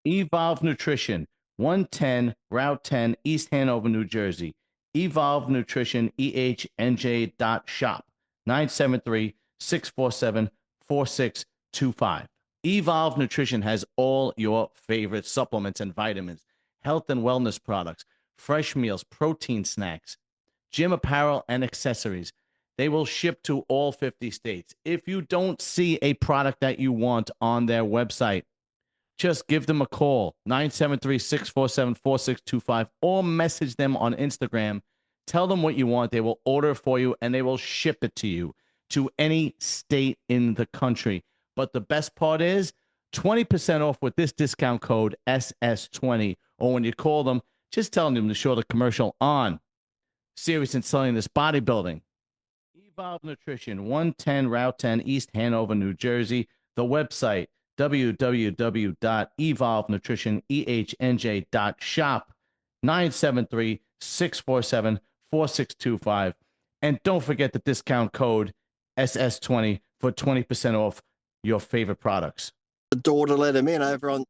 Evolve Nutrition, 110 Route 10, East Hanover, New Jersey. Evolve Nutrition, EHNJ.shop, 973-647-4625. Evolve Nutrition has all your favorite supplements and vitamins, health and wellness products, fresh meals, protein snacks, gym apparel, and accessories. They will ship to all 50 states. If you don't see a product that you want on their website, just give them a call, 973-647-4625, or message them on Instagram. Tell them what you want. They will order for you, and they will ship it to you to any state in the country. But the best part is 20% off with this discount code SS20. Or when you call them, just tell them to show the commercial on Serious in Selling This Bodybuilding. Evolve Nutrition, 110 Route 10, East Hanover, New Jersey. The website, www.evolvenutritionehnj.shop, 973-647-4625. And don't forget the discount code SS20 for 20% off your favorite products. The door to let him in over on.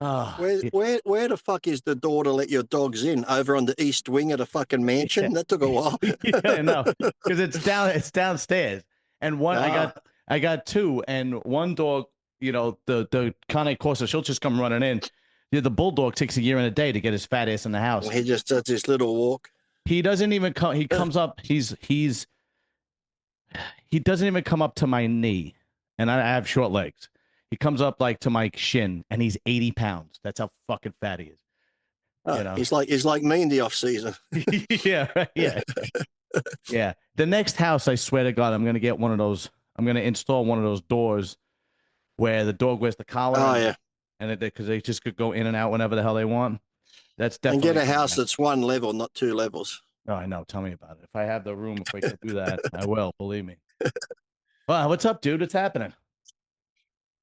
Oh, Where the fuck is the door to let your dogs in? Over on the east wing of the fucking mansion? Yeah. That took a while. Yeah, no, because it's downstairs. And one, I got two, and one dog, the Cane Corso, she'll just come running in. The bulldog takes a year and a day to get his fat ass in the house. He just does this little walk. He doesn't even come. He comes up. He doesn't even come up to my knee, and I have short legs. He comes up like to my shin, and he's 80 pounds. That's how fucking fat he is. He's like me in the off season. Yeah, right, yeah, yeah. The next house, I swear to God, I'm gonna get one of those. I'm gonna install one of those doors where the dog wears the collar. Oh yeah, and because they just could go in and out whenever the hell they want. That's definitely. And get a house that's one level, not two levels. Oh, I know. Tell me about it. If I have the room, if I can do that, I will. Believe me. Well, what's up, dude? What's happening?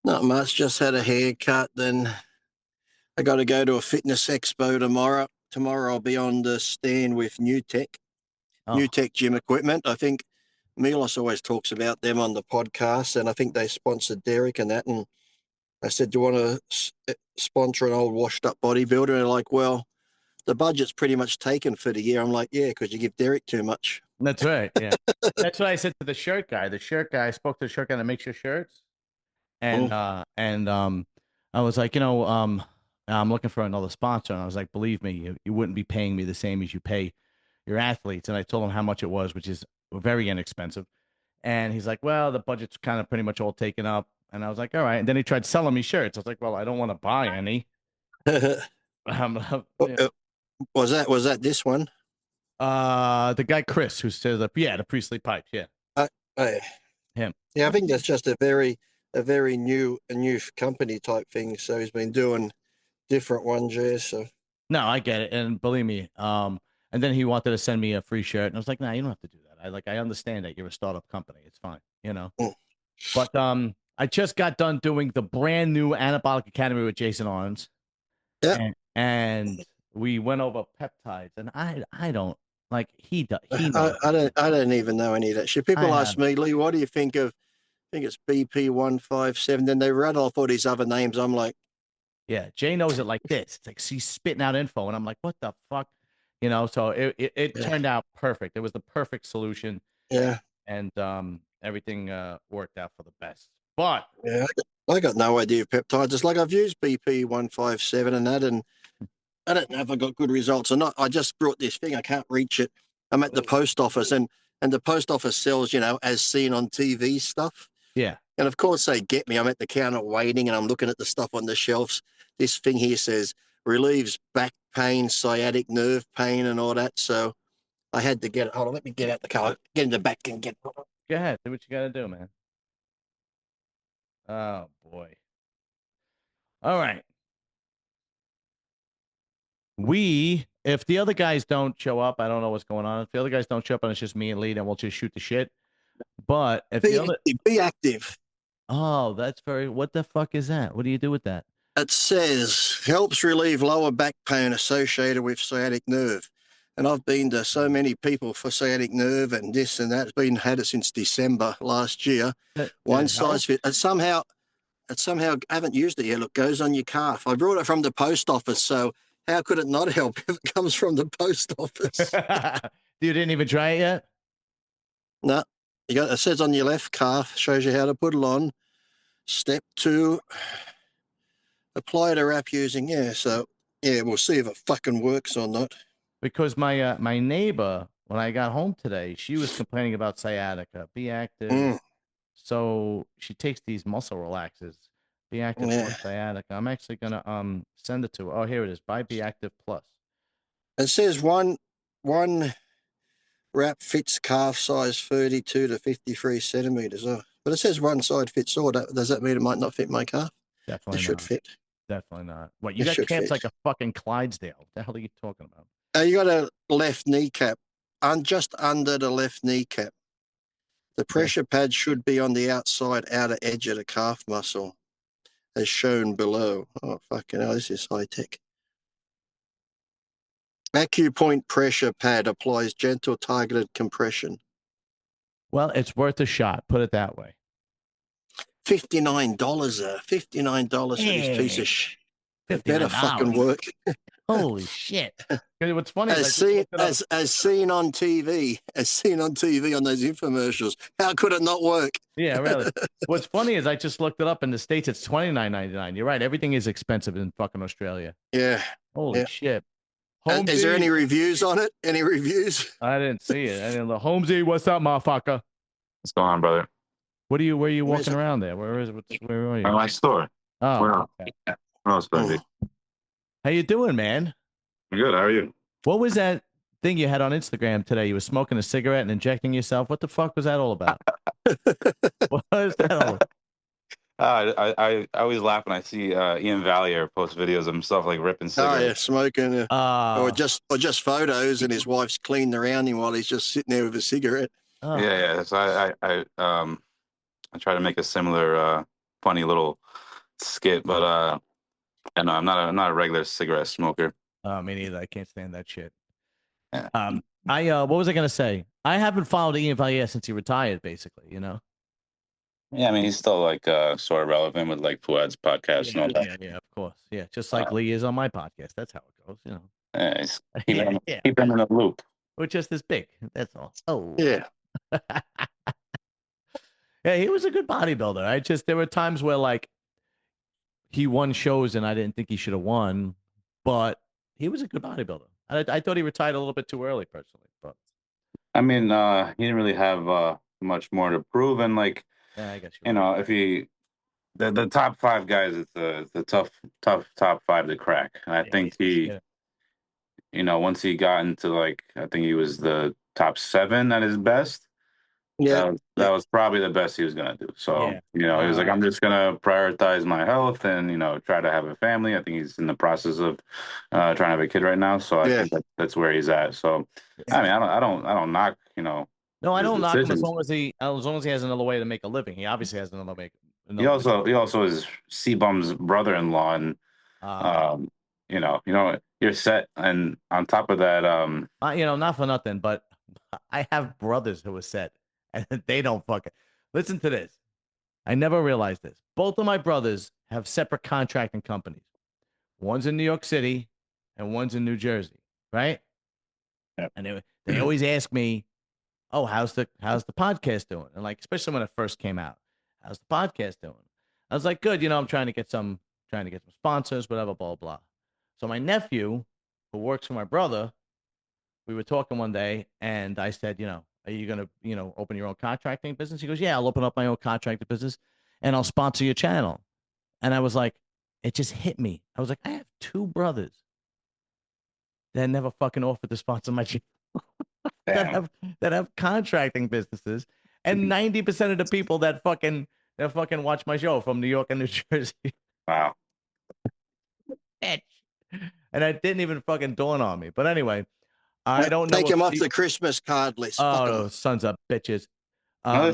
Not much. Just had a haircut. Then I got to go to a fitness expo tomorrow. Tomorrow I'll be on the stand with New Tech gym equipment. I think Milos always talks about them on the podcast, and I think they sponsored Derek and that. And I said, "Do you want to sponsor an old washed-up bodybuilder?" And they're like, "Well, the budget's pretty much taken for the year." I'm like, "Yeah, because you give Derek too much." That's right. Yeah, that's what I said to the shirt guy. The shirt guy, I spoke to the shirt guy that makes your shirts, and I was like, I'm looking for another sponsor, and I was like, believe me, you wouldn't be paying me the same as you pay your athletes. And I told him how much it was, which is very inexpensive. And he's like, well, the budget's kind of pretty much all taken up. And I was like, all right. And then he tried selling me shirts. I was like, well, I don't want to buy any. Was that this one? The guy Chris who says the Priestley pipes, yeah. Him. Yeah, I think that's just a very new company type thing. So he's been doing different ones, yeah. So no, I get it, and believe me. And then he wanted to send me a free shirt, and I was like, nah, you don't have to do that. I understand that you're a startup company. It's fine, But I just got done doing the brand new Anabolic Academy with Jason Arns. Yeah. And we went over peptides, and I don't like he does. I don't even know any of that shit. People ask me, Lee, what do you think of? I think it's BP157. Then they rattle off all these other names. I'm like, yeah, Jay knows it like this. It's like she's spitting out info, and I'm like, what the fuck, So it turned out perfect. It was the perfect solution. Yeah, and everything worked out for the best. But yeah, I got no idea of peptides. It's like I've used BP157 and that, and I don't know if I got good results or not. I just brought this thing. I can't reach it. I'm at the post office, and the post office sells, as seen on TV stuff. Yeah. And of course they get me. I'm at the counter waiting, and I'm looking at the stuff on the shelves. This thing here says relieves back pain, sciatic nerve pain, and all that. So I had to get it. Hold on, let me get out the car, get in the back and get it. Go ahead. Do what you got to do, man. Oh, boy. All right. If the other guys don't show up, I don't know what's going on. If the other guys don't show up and it's just me and Lee, then we'll just shoot the shit. But if be active. Oh, what the fuck is that? What do you do with that? It says helps relieve lower back pain associated with sciatic nerve. And I've been to so many people for sciatic nerve and this and that. Had it since December last year. One size fit. And somehow It somehow I haven't used it yet. Look, goes on your calf. I brought it from the post office, so how could it not help if it comes from the post office? You didn't even try it yet? No, you got it says on your left calf, shows you how to put it on. Step 2, apply the wrap using So yeah, we'll see if it fucking works or not. Because my neighbor, when I got home today, she was complaining about sciatica. Be active. Mm, So she takes these muscle relaxers. Be active plus yeah, sciatica. I'm actually gonna send it to her. Oh, here it is. Buy Be Active Plus. it says one wrap fits calf size 32 to 53 centimeters. Oh, but it says one side fits all. Does that mean it might not fit my calf? It Definitely should not. fit. Definitely not. What, you It got should camps fit. like a fucking Clydesdale. What the hell are you talking about? You got a left kneecap, just under the left kneecap. The Yeah. pressure pad should be on the outside outer edge of the calf muscle, as shown below. Oh, fucking hell, this is high tech. AcuPoint pressure pad applies gentle targeted compression. Well, it's worth a shot. Put it that way. $59, $59 for this piece of Hey, sh. It better fucking $59. work. Holy shit. 'Cause what's funny is As I just seen looked it up. as seen on TV, as seen on TV on those infomercials. How could it not work? Yeah, really. What's funny is I just looked it up in the States. It's $29.99. You're right. Everything is expensive in fucking Australia. Yeah, Holy yeah. shit. Holmesy. Is there any reviews on it? Any reviews? I didn't see it. I didn't look. Holmesy, what's up, motherfucker? What's going on, brother? Where are you Where's walking it? around there? Where are you? My store. Oh, Where else? okay. Where else, baby? Mm. How you doing, man? I'm good. How are you? What was that thing you had on Instagram today? You were smoking a cigarette and injecting yourself. What the fuck was that all about? What is that all? I always laugh when I see Ian Valier post videos of himself like ripping Oh yeah, cigarettes. smoking, or Uh, just photos, and his wife's cleaning around him while he's just sitting there with a cigarette. oh, Yeah, yeah. So I try to make a similar funny little skit, but and I'm not a regular cigarette smoker. oh, me neither. I can't stand that shit. Yeah. What was I gonna say? I haven't followed Ian Valier since he retired, basically. You know. Yeah, I mean he's still like sort of relevant with like Fuad's podcast and all that. Yeah, of course. Yeah, just like Uh, Lee is on my podcast. That's how it goes. You know. yeah, he's Yeah, yeah. keeping him in the loop. We're just as big. That's all. Oh. Yeah, Yeah, he was a good bodybuilder. There were times where like he won shows and I didn't think he should have won, but he was a good bodybuilder. I thought he retired a little bit too early, personally. But I mean, he didn't really have much more to prove, and like yeah, I guess you you're know, if he the top five guys, it's a tough top five to crack. And I right. Yeah, think he, yeah, once he got into like, I think he was the top seven at his best. yeah, That yeah, was probably the best he was gonna do. So yeah. he was like, I'm just gonna prioritize my health and try to have a family. I think he's in the process of trying to have a kid right now. So I yeah. think that's where he's at. So Yeah. I mean, I don't knock No, I his don't knock him decisions. as long as he has another way to make a living. He obviously has He another way. also is C-Bum's brother-in-law, and Uh, um, you're set. And on top of that, not for nothing, but I have brothers who are set, and they don't fucking listen to this. I never realized this. Both of my brothers have separate contracting companies. One's in New York City, and one's in New Jersey, right? yeah. And they always ask me, "Oh, how's the podcast doing?" And like, especially when it first came out, "How's the podcast doing?" I was like, "Good, I'm trying to get some sponsors, whatever, blah blah." So my nephew, who works for my brother, we were talking one day, and I said, "Are you gonna, open your own contracting business?" He goes, "Yeah, I'll open up my own contracting business, and I'll sponsor your channel." And I was like, it just hit me. I was like, I have two brothers that never fucking offered to sponsor my channel that Damn. have contracting businesses, and 90% of the people that fucking watch my show from New York and New Jersey. Wow. And it didn't even fucking dawn on me. But anyway, I don't know Take if him off the Christmas card list. Fuck oh, him. those sons of bitches. Another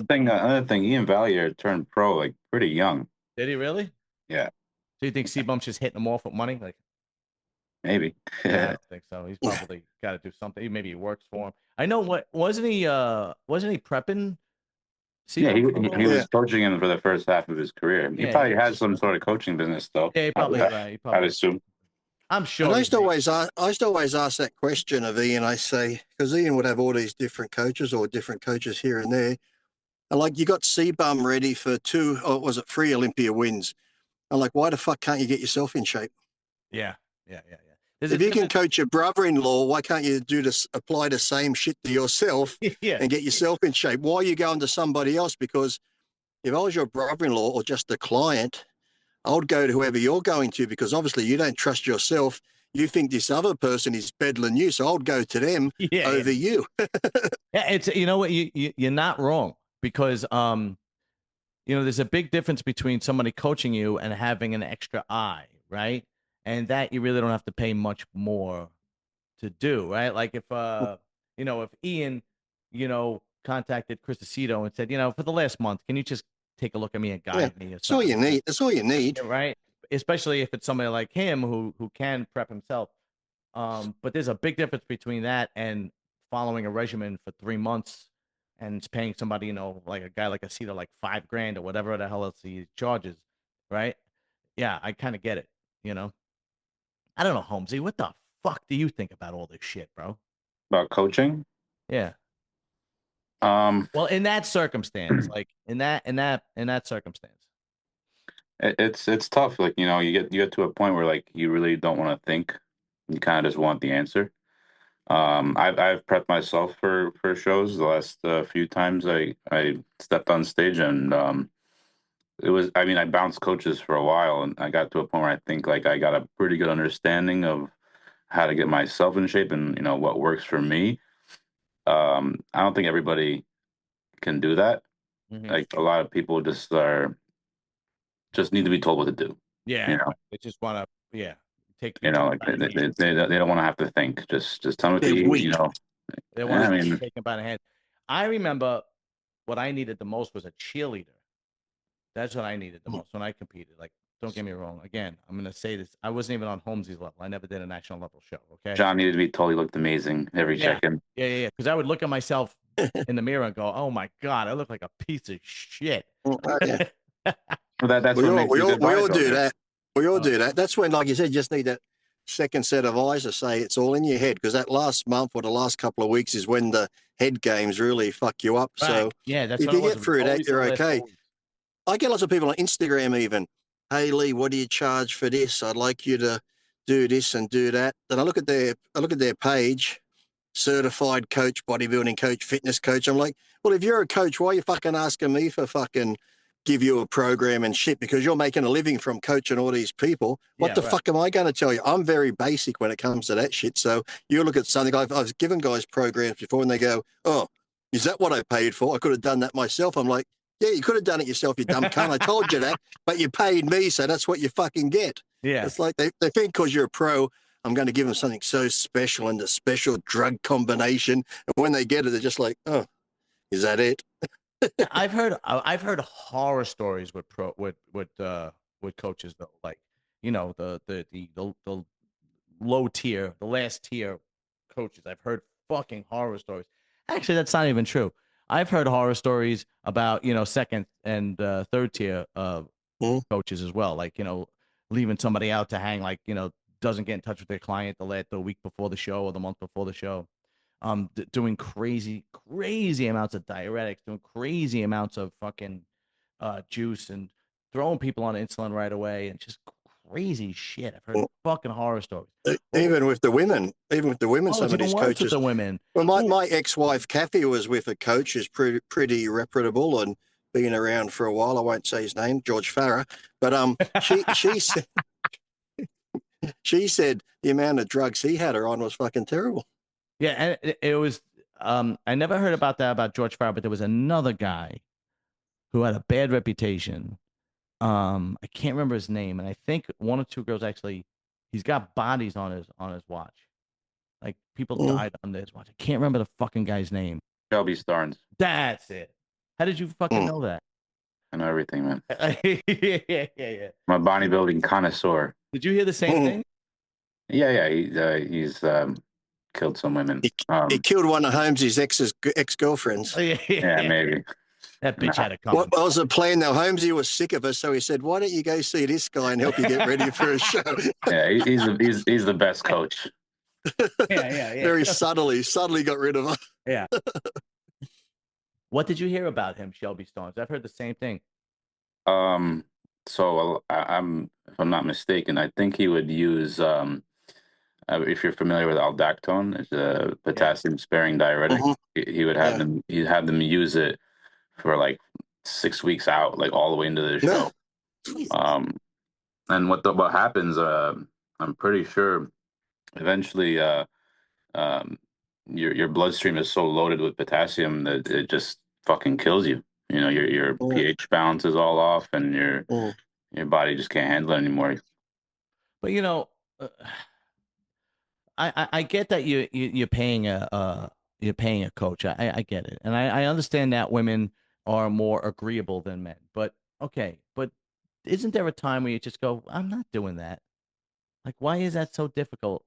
thing, Ian Valier turned pro like pretty young. Did he really? Yeah, Do you think C-Bump's just hitting him off with money? Like, maybe. I Yeah. don't think so. He's probably got to do something. Maybe he works for him. I know what wasn't he prepping Yeah, Cito for a little he while? was coaching him for the first half of his career. He Yeah, probably has some sort of coaching business though. yeah, he probably right. He I'd probably. assume. I'm And sure he made. I used to always ask that question of Ian. I say, because Ian would have all these different coaches or different coaches here and there. And like, you got C-Bum ready for two, or was it 3 Olympia wins? I'm like, why the fuck can't you get yourself in shape? Yeah, yeah, yeah, yeah. There's a If you can difference. coach your brother-in-law, why can't you do this? Apply the same shit to yourself Yeah, and get yourself in shape. Why are you going to somebody else? Because if I was your brother-in-law or just a client, I would go to whoever you're going to, because obviously you don't trust yourself. You think this other person is better than you, so I would go to them yeah, yeah. over you. Yeah, it's you know what you're not wrong because there's a big difference between somebody coaching you and having an extra eye, right? And that you really don't have to pay much more to do, right? Like if Ian, contacted Chris Aceto and said, for the last month, can you just take a look at me and Yeah, guide me or that's all something you like that? need. That's all you need. Yeah, right? Especially if it's somebody like him who can prep himself. But there's a big difference between that and following a regimen for 3 months and it's paying somebody, like a guy like Aceto, like $5,000 or whatever the hell else he charges, right? Yeah, I kind of get it, you know. I don't know, Holmesy, what the fuck do you think about all this shit, bro? About coaching? Yeah. Um, Well, in that circumstance, like in that circumstance. it's tough. Like, you get to a point where like you really don't want to think. You kind of just want the answer. I've prepped myself for shows the last few times I stepped on stage, and it was, I mean, I bounced coaches for a while, and I got to a point where I think like I got a pretty good understanding of how to get myself in shape and what works for me. I don't think everybody can do that. Hmm. Like, a lot of people just need to be told what to do. Yeah, You know, right. They just want to, yeah, take like by the hand. they don't want to have to think. Just tell me what to They're eat. weak. They want Yeah, I to mean, take them by the hand. I remember what I needed the most was a cheerleader. That's what I needed the most when I competed. Like, don't get me wrong. Again, I'm gonna say this. I wasn't even on Holmesy's level. I never did a national level show. Okay. John needed to be told he looked amazing every Yeah. check-in. Yeah, yeah, yeah. Because I would look at myself in the mirror and go, "Oh my god, I look like a piece of shit." Oh, yeah. Well, that's We what all, makes we you a all, good we all do bodybuilder. that. We all Oh, do that. That's when, like you said, you just need that second set of eyes to say it's all in your head, because that last month or the last couple of weeks is when the head games really fuck you up. right. So Yeah, that's if what it you was. get It was through that, always the you're last okay. 4 weeks. I get lots of people on Instagram even. Hey Lee, what do you charge for this? I'd like you to do this and do that. Then I look at their page, certified coach, bodybuilding coach, fitness coach. I'm like, well, if you're a coach, why are you fucking asking me for fucking give you a program and shit? Because you're making a living from coaching all these people. What Yeah, the right. fuck am I going to tell you? I'm very basic when it comes to that shit. So you look at something, I've given guys programs before and they go, oh, is that what I paid for? I could have done that myself. I'm like, yeah, you could have done it yourself, you dumb cunt. I told you that, but you paid me, so that's what you fucking get. Yeah. It's like they think because you're a pro, I'm going to give them something so special and a special drug combination. And when they get it, they're just like, oh, is that it? Yeah, I've heard horror stories with with coaches though, like the low tier, the last tier coaches. I've heard fucking horror stories. Actually, that's not even true. I've heard horror stories about second and third tier Mm, coaches as well, like leaving somebody out to hang, like doesn't get in touch with their client the week before the show or the month before the show, doing crazy amounts of diuretics, doing crazy amounts of fucking juice and throwing people on insulin right away and just crazy shit. I've heard mm. fucking horror stories. Even with the women, Oh, it's some of even these worse with coaches. the women. Well, my, Ooh. my ex-wife Kathy was with a coach who's pretty reputable and been around for a while. I won't say his name, George Farah, but she said the amount of drugs he had her on was fucking terrible. Yeah, and it was. I never heard about that about George Farr, but there was another guy who had a bad reputation. I can't remember his name, and I think one or two girls actually. He's got bodies on his watch. Like people Mm. died on his watch. I can't remember the fucking guy's name. Shelby Starnes. That's it. How did you fucking Mm. know that? I know everything, man. Yeah, yeah, yeah. I'm a bodybuilding connoisseur. Did you hear the same Mm. thing? Yeah, he's killed some women. He killed one of Holmes's ex-girlfriends. Yeah, Yeah, yeah. maybe. That bitch Nah. had it What coming. was the plan though? Holmesy was sick of us, so he said, "Why don't you go see this guy and help you get ready for a show?" Yeah, he's the best coach. Yeah. Very subtly got rid of her. Yeah. What did you hear about him, Shelby Stones? I've heard the same thing. So I'm, if I'm not mistaken, I think he would use if you're familiar with aldactone, it's a Yeah. potassium sparing diuretic. Mhm. He would have Yeah. them use it for like 6 weeks out, like all the way into the Yeah. show. Jesus. Um, and what happens? I'm pretty sure eventually um, your bloodstream is so loaded with potassium that it just fucking kills you. You know, your Mm, pH balance is all off, and mm. your body just can't handle it anymore. But I get that you're paying you're paying a coach. I get it, and I understand that women are more agreeable than men. But okay, but isn't there a time where you just go, I'm not doing that? Like, why is that so difficult?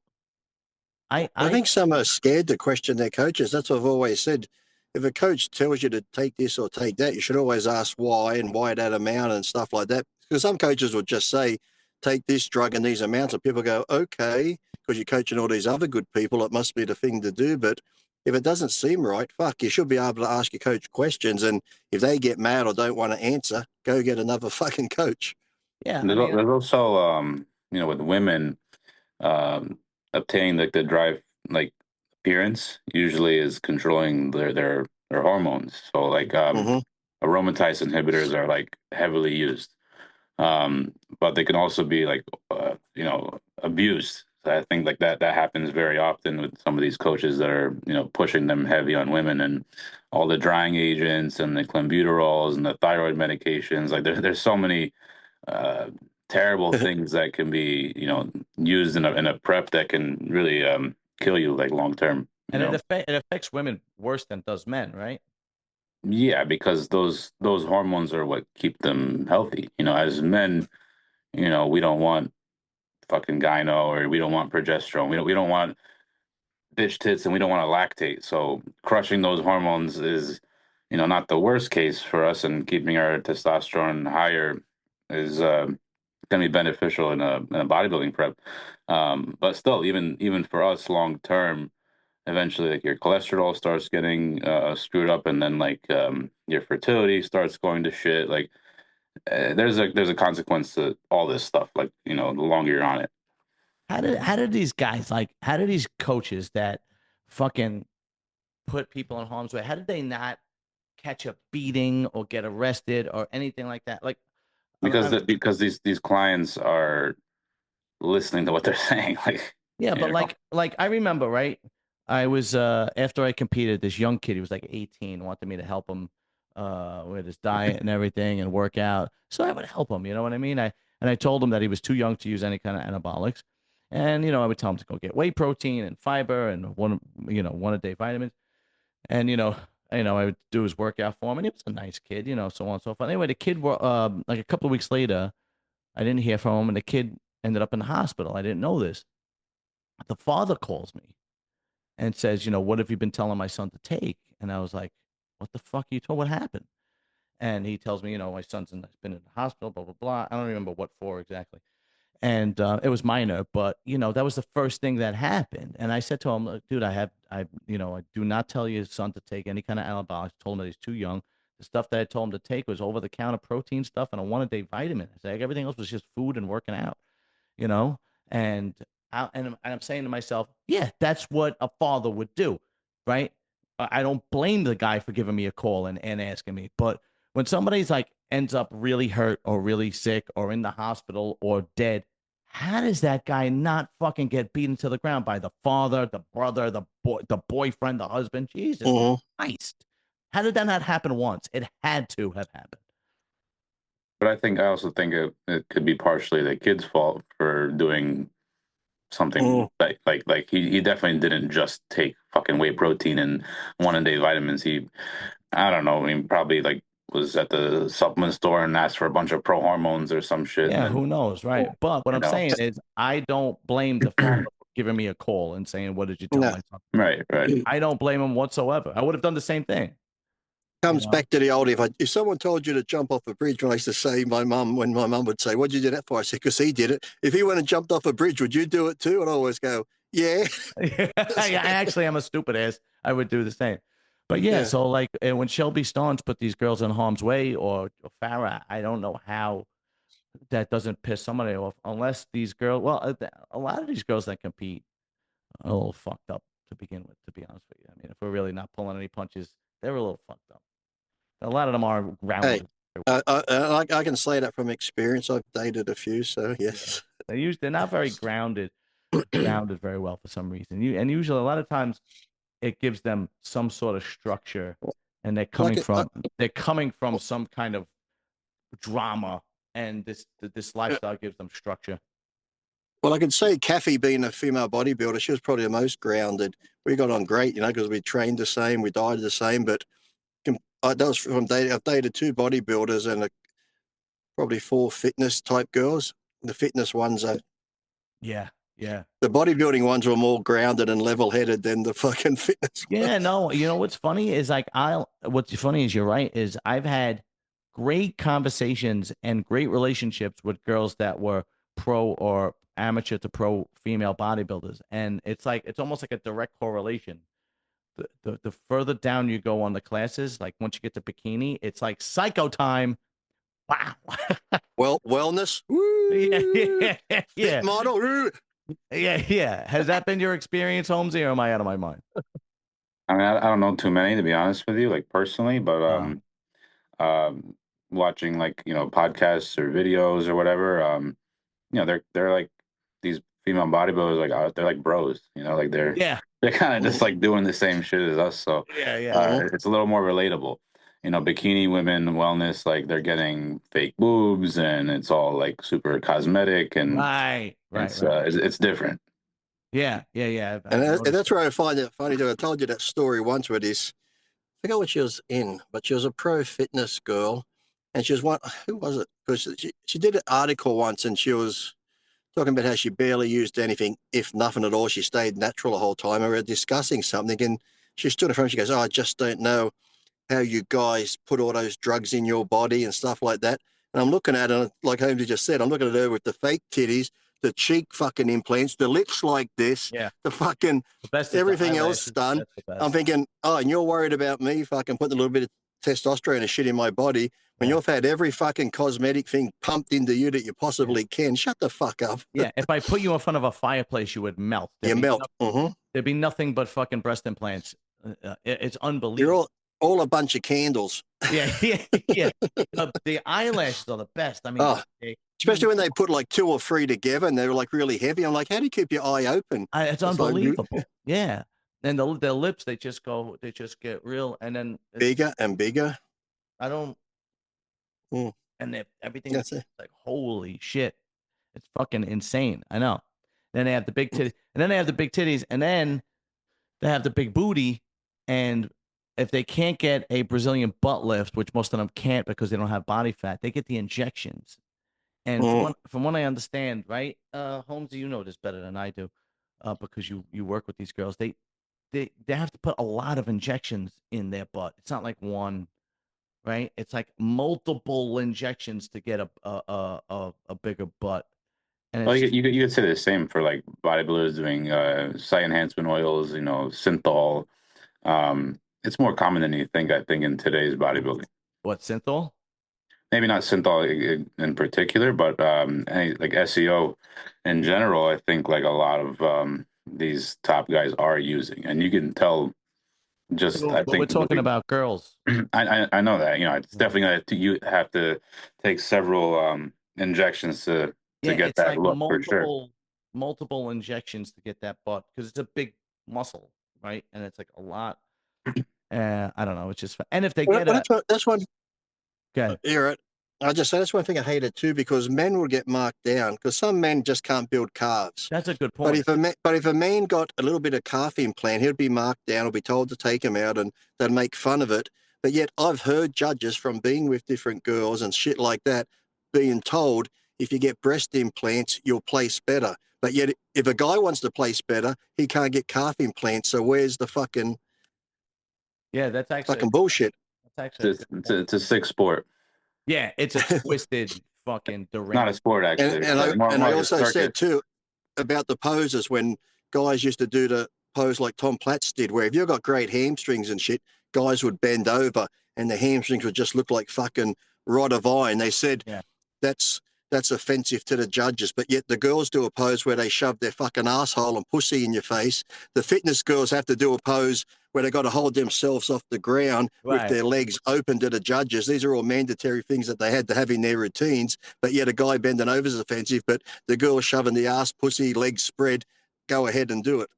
I I I think some are scared to question their coaches. That's what I've always said. If a coach tells you to take this or take that, you should always ask why and why that amount and stuff like that. Because some coaches would just say, take this drug and these amounts, and people go, okay, because you're coaching all these other good people, it must be the thing to do. But if it doesn't seem right, fuck, you should be able to ask your coach questions. And if they get mad or don't want to answer, go get another fucking coach. yeah, I There's, mean, there's also with women, um, obtaining like the drive like appearance usually is controlling their hormones. So like Mm-hmm. aromatase inhibitors are like heavily used, but they can also be like abused. So I think like that happens very often with some of these coaches that are pushing them heavy on women and all the drying agents and the clenbuterols and the thyroid medications. Like there's so many uh, terrible things that can be used in a prep that can really kill you like long term. and it affects women worse than it does men, right? Yeah, because those hormones are what keep them healthy. As men, we don't want fucking gyno, or we don't want progesterone. We don't want bitch tits, and we don't want to lactate. So crushing those hormones is, not the worst case for us, and keeping our testosterone higher is going to be beneficial in a bodybuilding prep. But still, even for us long term, eventually like your cholesterol starts getting screwed up, and then like your fertility starts going to shit. Like there's a consequence to all this stuff. Like the longer you're on it. How did these guys how did these coaches that fucking put people in harm's way, how did they not catch a beating or get arrested or anything like that? Like, because I'm, because these clients are listening to what they're saying. Like yeah, you but know, like I remember, right? I was after I competed, this young kid, he was like 18, wanted me to help him with his diet and everything and work out. So I would help him, you know what I mean? I told him that he was too young to use any kind of anabolics. And I would tell him to go get whey protein and fiber and one a day vitamins. And I would do his workout for him, and he was a nice kid, so on and so forth. Anyway, the kid, like a couple of weeks later, I didn't hear from him, and the kid ended up in the hospital. I didn't know this. The father calls me and says, what have you been telling my son to take? And I was like, what the fuck are you told? What happened? And he tells me, my son's been in the hospital, blah, blah, blah. I don't remember what for exactly. And it was minor, but that was the first thing that happened. And I said to him, "Look, dude, I do not tell your son to take any kind of anabolics. Told him that he's too young. The stuff that I told him to take was over the counter protein stuff and a one a day vitamin. I said everything else was just food and working out, you know. And I'm saying to myself, yeah, that's what a father would do, right? I don't blame the guy for giving me a call and asking me, but when somebody's like ends up really hurt or really sick or in the hospital or dead, how does that guy not fucking get beaten to the ground by the father, the brother, the boyfriend, the husband? Jesus Mm-hmm. Christ. How did that not happen once? It had to have happened. but I also think it could be partially the kid's fault for doing something Mm. like he definitely didn't just take fucking whey protein and one a day vitamins. I don't know. I mean, probably like was at the supplement store and asked for a bunch of pro hormones or some shit, and Yeah, then who knows, right? But what you I'm know, saying is, I don't blame the father for giving me a call and saying, "What did you tell No. my son?" right, right. I don't blame him whatsoever. I would have done the same thing. Comes back to the old, if someone told you to jump off a bridge, when I used to say, when my mum would say, what'd you do that for? I said, because he did it. If he went and jumped off a bridge, would you do it too? And I always go, yeah. Yeah, I actually am a stupid ass. I would do the same. But yeah, so like when Shelby Starnes put these girls in harm's way, or Farrah, I don't know how that doesn't piss somebody off, unless these girls, well, a lot of these girls that compete are a little fucked up to begin with, to be honest with you. I mean, if we're really not pulling any punches, they're a little fucked up. A lot of them are Hey, grounded. I can say that from experience. I've dated a few, so yes. They're not very grounded very well for some reason. And usually a lot of times it gives them some sort of structure, and they're coming from some kind of drama, and this lifestyle gives them structure. Well, I could say Kathy, being a female bodybuilder, she was probably the most grounded. We got on great, because we trained the same, we dieted the same. But that was from dating. I've dated two bodybuilders and probably four fitness type girls. The fitness ones are, Yeah. the bodybuilding ones were more grounded and level headed than the fucking fitness ones. Yeah, no, what's funny is like what's funny is you're right, is I've had great conversations and great relationships with girls that were pro or amateur to pro female bodybuilders. And it's almost like a direct correlation. The further down you go on the classes, like once you get to bikini, it's like psycho time. Wow. Well, wellness. Yeah. Fit model. Yeah. Has that been your experience, Holmesy, or am I out of my mind? I mean, I don't know too many, to be honest with you, like personally, but watching like podcasts or videos or whatever, they're like these female bodybuilders, like they're like bros, like they're Yeah. they're kind of just like doing the same shit as us, so Yeah. it's a little more relatable. Bikini women wellness, like they're getting fake boobs and it's all like super cosmetic, and Right. it's different. Yeah. And that's where I find it funny. I told you that story once with this. I forgot what she was in, but she was a pro fitness girl, and she was one. Who was it? Because she did an article once, and she was talking about how she barely used anything, if nothing at all. She stayed natural the whole time. And we were discussing something, and she stood in front. She goes, "Oh, I just don't know how you guys put all those drugs in your body and stuff like that." And I'm looking at her, like Holmes just said, I'm looking at her with the fake titties, the cheek fucking implants, the lips like this, the fucking the best everything else done. I'm thinking, oh, and you're worried about me fucking putting a little bit of testosterone and shit in my body when you've had every fucking cosmetic thing pumped into you that you possibly can. Shut the fuck up. Yeah, if I put you in front of a fireplace, you would melt. You melt. There'd be nothing but fucking breast implants. It's unbelievable. You're all a bunch of candles. Yeah. The eyelashes are the best. I mean, especially when they put like two or three together and they're like really heavy. I'm like, how do you keep your eye open? It's unbelievable. Like, yeah. And their lips, they just get real, and then bigger and bigger. I don't. And everything is like, holy shit, it's fucking insane. I know. Then they have the big titties, and then they have the big titties, and then they have the big booty. And if they can't get a Brazilian butt lift, which most of them can't because they don't have body fat, they get the injections. And from what I understand, right, Holmes, you know this better than I do, because you work with these girls. They have to put a lot of injections in their butt. It's not like one, right? It's like multiple injections to get a bigger butt. And well, you could say the same for like bodybuilders doing site enhancement oils, synthol. It's more common than you think, I think, in today's bodybuilding. What, synthol? Maybe not synthol in particular, but like SEO in general, I think like a lot of these top guys are using, and you can tell. I think we're talking about girls. I know that, it's definitely you have to take several injections to get that like look for sure. Multiple injections to get that butt, because it's a big muscle, right? And it's like a lot. I don't know. It's just fun. And if they get that's one. Okay. You're right. I just say that's one thing I hated too, because men will get marked down because some men just can't build calves. That's a good point. But if a man got a little bit of calf implant, he'd be marked down or be told to take him out, and they'd make fun of it. But yet I've heard judges from being with different girls and shit like that being told, if you get breast implants, you'll place better. But yet if a guy wants to place better, he can't get calf implants. So where's the fucking that's actually fucking bullshit? actually a It's, good it's, point. it's a sick sport. Yeah, it's a twisted fucking Not a deranged. sport, actually. It's like more I like a also circus. said too about the poses when guys used to do the pose like Tom Platz did, where if you've got great hamstrings and shit, guys would bend over and the hamstrings would just look like fucking rod of iron. They said Yeah. that's offensive to the judges, but yet the girls do a pose where they shove their fucking asshole and pussy in your face. The fitness girls have to do a pose where they got to hold themselves off the ground with Right. their legs open to the judges. These are all mandatory things that they had to have in their routines, but yet a guy bending over is offensive, but the girl shoving the ass, pussy, legs spread, go ahead and do it.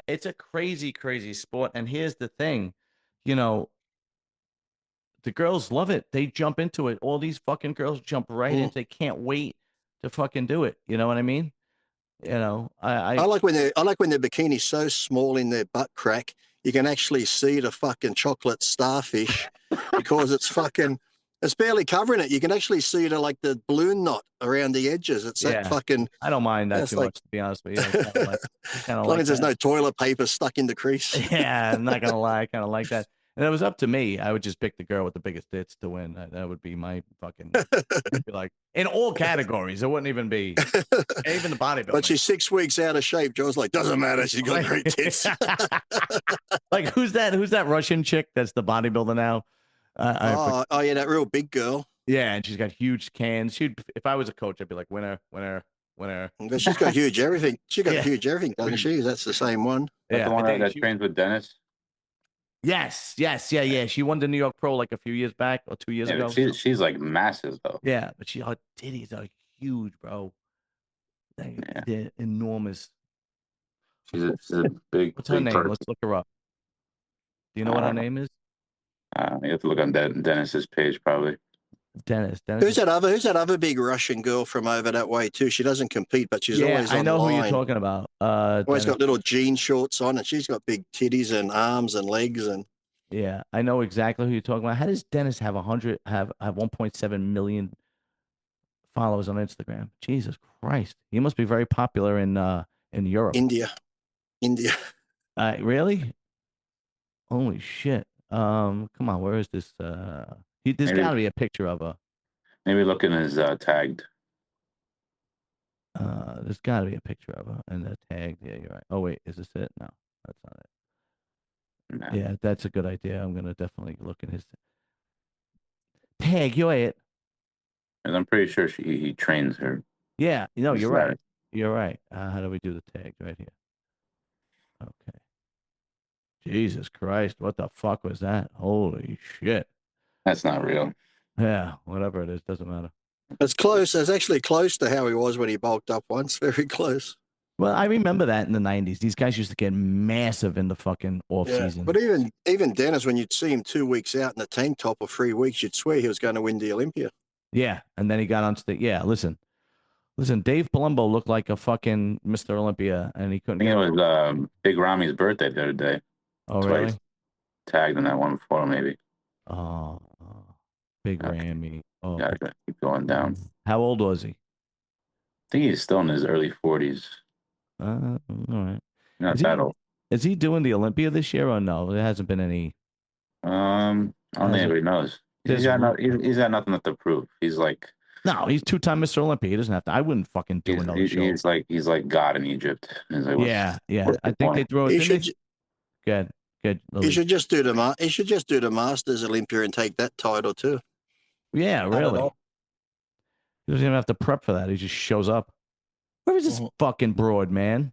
It's a crazy, crazy sport. And here's the thing, you know, the girls love it. They jump into it. All these fucking girls jump right into. They can't wait to fucking do it. You know what I mean? You know, I like when their bikini's so small in their butt crack, you can actually see the fucking chocolate starfish because it's barely covering it. You can actually see the balloon knot around the edges. It's that yeah, fucking I don't mind that that's too like much, to be honest with you. I kind of as long like as there's that. no toilet paper stuck in the crease. Yeah, I'm not gonna lie, I kind of like that. And it was up to me. I would just pick the girl with the biggest tits to win. That would be my fucking. I'd be like in all categories. It wouldn't even be even the But bodybuilding. she's 6 weeks out of shape. John's like, doesn't matter. She's got Like, great tits. like who's that? Who's that Russian chick that's the bodybuilder now? Oh yeah, that real big girl. Yeah, and she's got huge cans. She'd, if I was a coach, I'd be like, winner, winner, winner. But she's got huge everything. She got Yeah, huge everything, doesn't she? That's the same one. That's yeah. the I one think that she. trains with Dennis. Yes, yes, yeah, yeah. She won the New York Pro like a few years back or 2 years Yeah, but ago. she's like massive though. Yeah, but her titties are huge, bro. Yeah, They're enormous. she's a big What's her name? person. Let's look her up. Do you know I what her don't know. name is? You have to look on Dennis's page probably. Dennis. Dennis. Who's that other big Russian girl from over that way too? She doesn't compete, but she's Yeah, always I know who you're online. talking about. Always Dennis. got little jean shorts on, and she's got big titties and arms and legs. And Yeah, I know exactly who you're talking about. How does Dennis have 1.7 million followers on Instagram? Jesus Christ, he must be very popular in Europe. India. Really? Holy shit. Come on, where is this? There's Maybe got to be a picture of her. maybe look in his tagged. There's got to be a picture of her and the tag. Yeah, you're right. Oh wait, is this it? No, that's not it. Nah. Yeah, that's a good idea. I'm gonna definitely look in his tag. You're it. And I'm pretty sure he trains her. Yeah, Just you're that. right. You're right. How do we do the tags right here? Okay. Jesus Christ, what the fuck was that? Holy shit. That's not real. Yeah, whatever it is, doesn't matter. It's close. It's actually close to how he was when he bulked up once. Very close. Well, I remember that in the 90s. These guys used to get massive in the fucking off Yeah, season. but even Dennis, when you'd see him 2 weeks out in the tank top or 3 weeks, you'd swear he was going to win the Olympia. Yeah, and then he got onto the listen, Dave Palumbo looked like a fucking Mr. Olympia, and he couldn't I think get. it was Big Rami's birthday the other day. Oh, That's why really? he's tagged in that one photo, maybe. Oh, big Okay. Rammy. Oh, Gotta keep going down. how old was he? I think he's still in his early 40s. All right. Not Is that he old. is he doing the Olympia this year or no? There hasn't been any. I don't think anybody knows. There's He's got nothing left to prove. He's like no, he's 2-time Mr. Olympia. He doesn't have to. I wouldn't fucking do another show. he's like God in Egypt. He's like, Yeah. what's I the think they point? throw it. He Didn't should they? Good. he Lily. should just do the Masters Olympia and take that title too. Yeah, really. He doesn't even have to prep for that. He just shows up. Where is this fucking broad, man?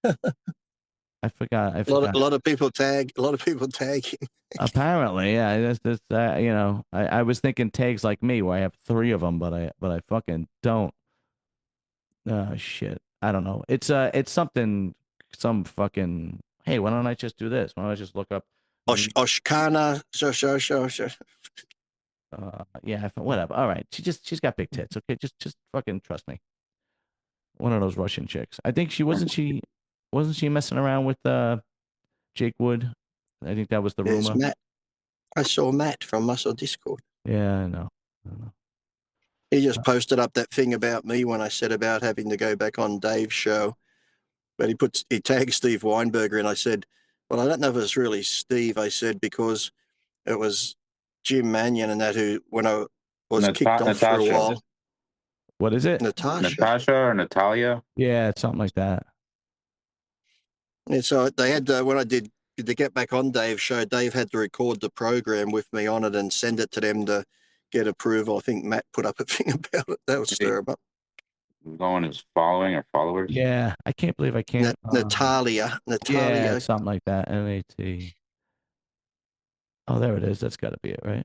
I forgot. A lot of people tag. A lot of people tag him. Apparently, yeah. I was thinking tags like me, where I have 3 of them, but I fucking don't. Oh shit. I don't know. It's something. Some fucking. Hey, why don't I just do this? Why don't I just look up? Oshkana. Yeah. Whatever. All right. She's got big tits. Okay, just fucking trust me. One of those Russian chicks. I think wasn't she messing around with Jake Wood? I think that was the There's rumor. Matt. I saw Matt from Muscle Discord. Yeah, I know. He just posted up that thing about me when I said about having to go back on Dave's show. But he tagged Steve Weinberger, and I said, well, I don't know if it's really Steve. I said, because It was Jim Mannion and that who, when I was kicked off for a Natasha, while, What is it? Natasha. Natasha or Natalia. Yeah, it's something like that. And so they had when I did the Get Back on Dave show, Dave had to record the program with me on it and send it to them to get approval. I think Matt put up a thing about it. That would stir him up. Going as following or followers. Yeah, I can't believe I can't. Natalia, Yeah, Natalia. it's something like that. NAT. Oh, there it is. That's got to be it, right?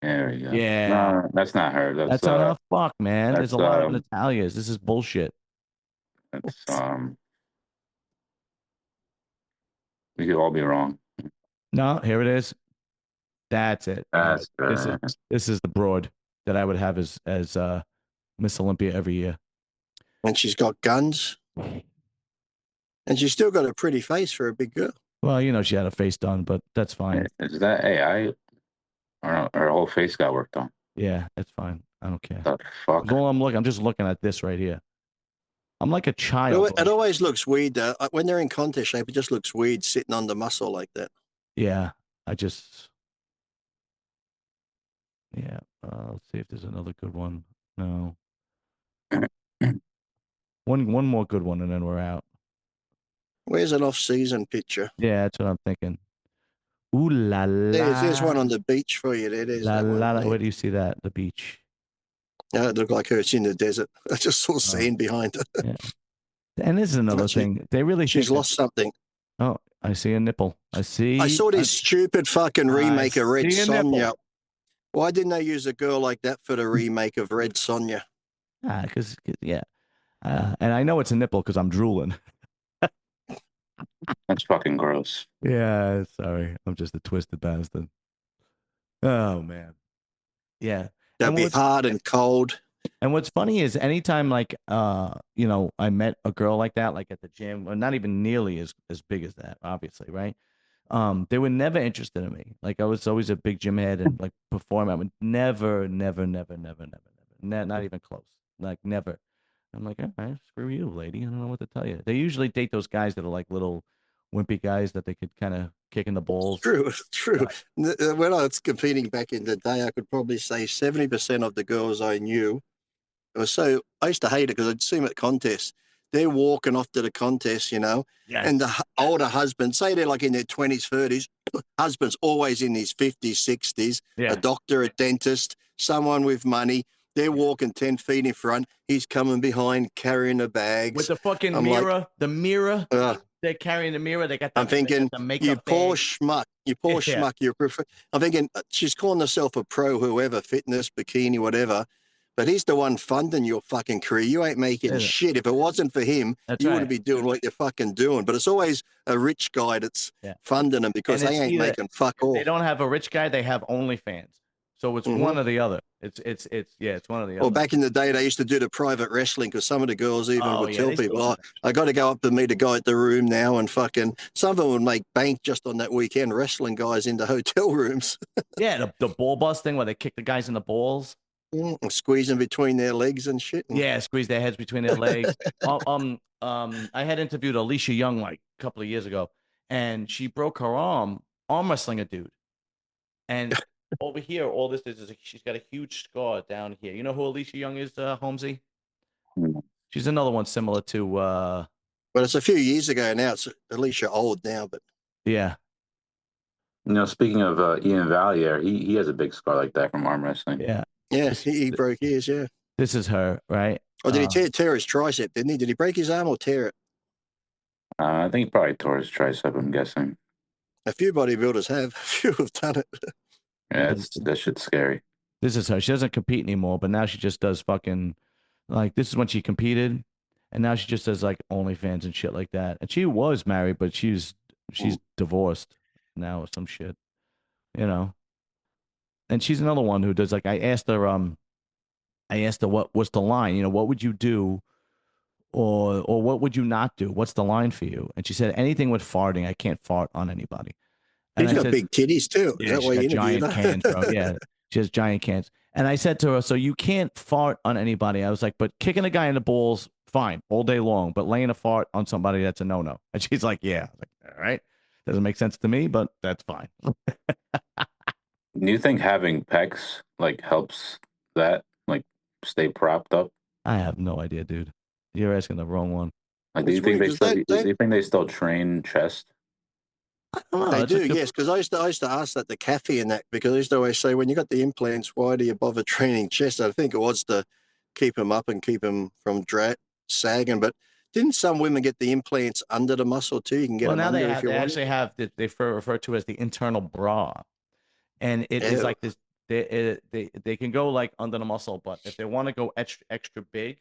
There you go. Yeah, No, that's not her. that's on her. Fuck, man. There's That's a lot of Natalias. This is bullshit. that's we could all be wrong. No, here it is. That's it. All right. That's This is the broad that I would have as Miss Olympia every year. And she's got guns. And she's still got a pretty face for a big girl. Well, you know, she had a face done, but that's fine. Is that AI? Or no, her whole face got worked on. Yeah, it's fine. I don't care. The fuck? Well, I'm just looking at this right here. I'm like a child. It always looks weird. When they're in contest shape, it just looks weird sitting on the muscle like that. Yeah, yeah. Let's see if there's another good one. No. One more good one, and then we're out. Where's an off-season picture? Yeah, that's what I'm thinking. Ooh la la. There's one on the beach for you. There's La that one. la la. There. Where do you see that? The beach. Yeah, it looked like her. It's in the desert. I just saw sand behind her. Yeah. And this is another thing. They really She's think lost something. Oh, I see a nipple. I saw this stupid fucking remake of Red see a nipple. Sonja. Why didn't they use a girl like that for the remake of Red Sonja? Because yeah. And I know it's a nipple because I'm drooling. That's fucking gross. Yeah, sorry. I'm just a twisted bastard. Oh man. Yeah. That'd be hard and cold. And what's funny is anytime like you know, I met a girl like that, like at the gym, or not even nearly as big as that, obviously, right? They were never interested in me. Like I was always a big gym head and like perform. I would never, not even close. Like never. I'm like, all right, screw you, lady. I don't know what to tell you. They usually date those guys that are like little wimpy guys that they could kind of kick in the balls. True. When I was competing back in the day, I could probably say 70% of the girls I knew. I used to hate it because I'd see them at contests. They're walking off to the contest, you know, and the older husbands, say they're like in their 20s, 30s, husband's always in his 50s, 60s, a doctor, a dentist, someone with money. They're walking 10 feet in front. He's coming behind carrying the bags. With the fucking mirror, like, the mirror. They're carrying the mirror. They got the, I'm thinking, you poor schmuck. You poor schmuck. I'm thinking, she's calling herself a pro, whoever, fitness, bikini, whatever. But he's the one funding your fucking career. You ain't making shit. If it wasn't for him, you wouldn't be doing what you're fucking doing. But it's always a rich guy that's funding them because they ain't making fuck all. They don't have a rich guy. They have OnlyFans. So it's one or the other. It's one or the other. Well, back in the day, they used to do the private wrestling because some of the girls even would tell people, I got to go up and meet a guy at the room now and fucking, some of them would make bank just on that weekend wrestling guys into hotel rooms. Yeah, the ball busting where they kick the guys in the balls. And squeezing between their legs and shit. Yeah, squeeze their heads between their legs. I had interviewed Alicia Young like a couple of years ago, and she broke her arm wrestling a dude. And over here, all this is she's got a huge scar down here. You know who Alicia Young is, Holmesy? She's another one similar to. But it's a few years ago now. It's Alicia old now, but yeah. You know, speaking of Ian Valier, he has a big scar like that from arm wrestling. Yeah. Yeah, he broke his, This is her, right? Or did he tear his tricep, didn't he? Did he break his arm or tear it? I think he probably tore his tricep, I'm guessing. A few bodybuilders have. A few have done it. Yeah, that shit's scary. This is her. She doesn't compete anymore, but now she just does fucking, like, this is when she competed, and now she just does, like, OnlyFans and shit like that. And she was married, but she's divorced now or some shit, you know? And she's another one who does, like, I asked her what was the line, you know, what would you do or what would you not do? What's the line for you? And she said, anything with farting. I can't fart on anybody. And she's got big titties too. Yeah, she's got giant cans, bro. Yeah, she has giant cans. And I said to her, so you can't fart on anybody. I was like, but kicking a guy in the balls, fine, all day long. But laying a fart on somebody, that's a no-no. And she's like, yeah. I was like, all right. Doesn't make sense to me, but that's fine. Do you think having pecs like helps that like stay propped up? I have no idea, dude. You're asking the wrong one. Like, do It's you think weird they because still do you think they still train chest? I don't know. they That's a do, good. yes. Because I used to ask that the Kathy and that because I used to always say when you got the implants, why do you bother training chest? I think it was to keep them up and keep them from sagging. But didn't some women get the implants under the muscle too? You can get Well, them now under if they you want. actually have they refer to as the internal bra, and it is Yeah. like this. They can go like under the muscle, but if they want to go extra big,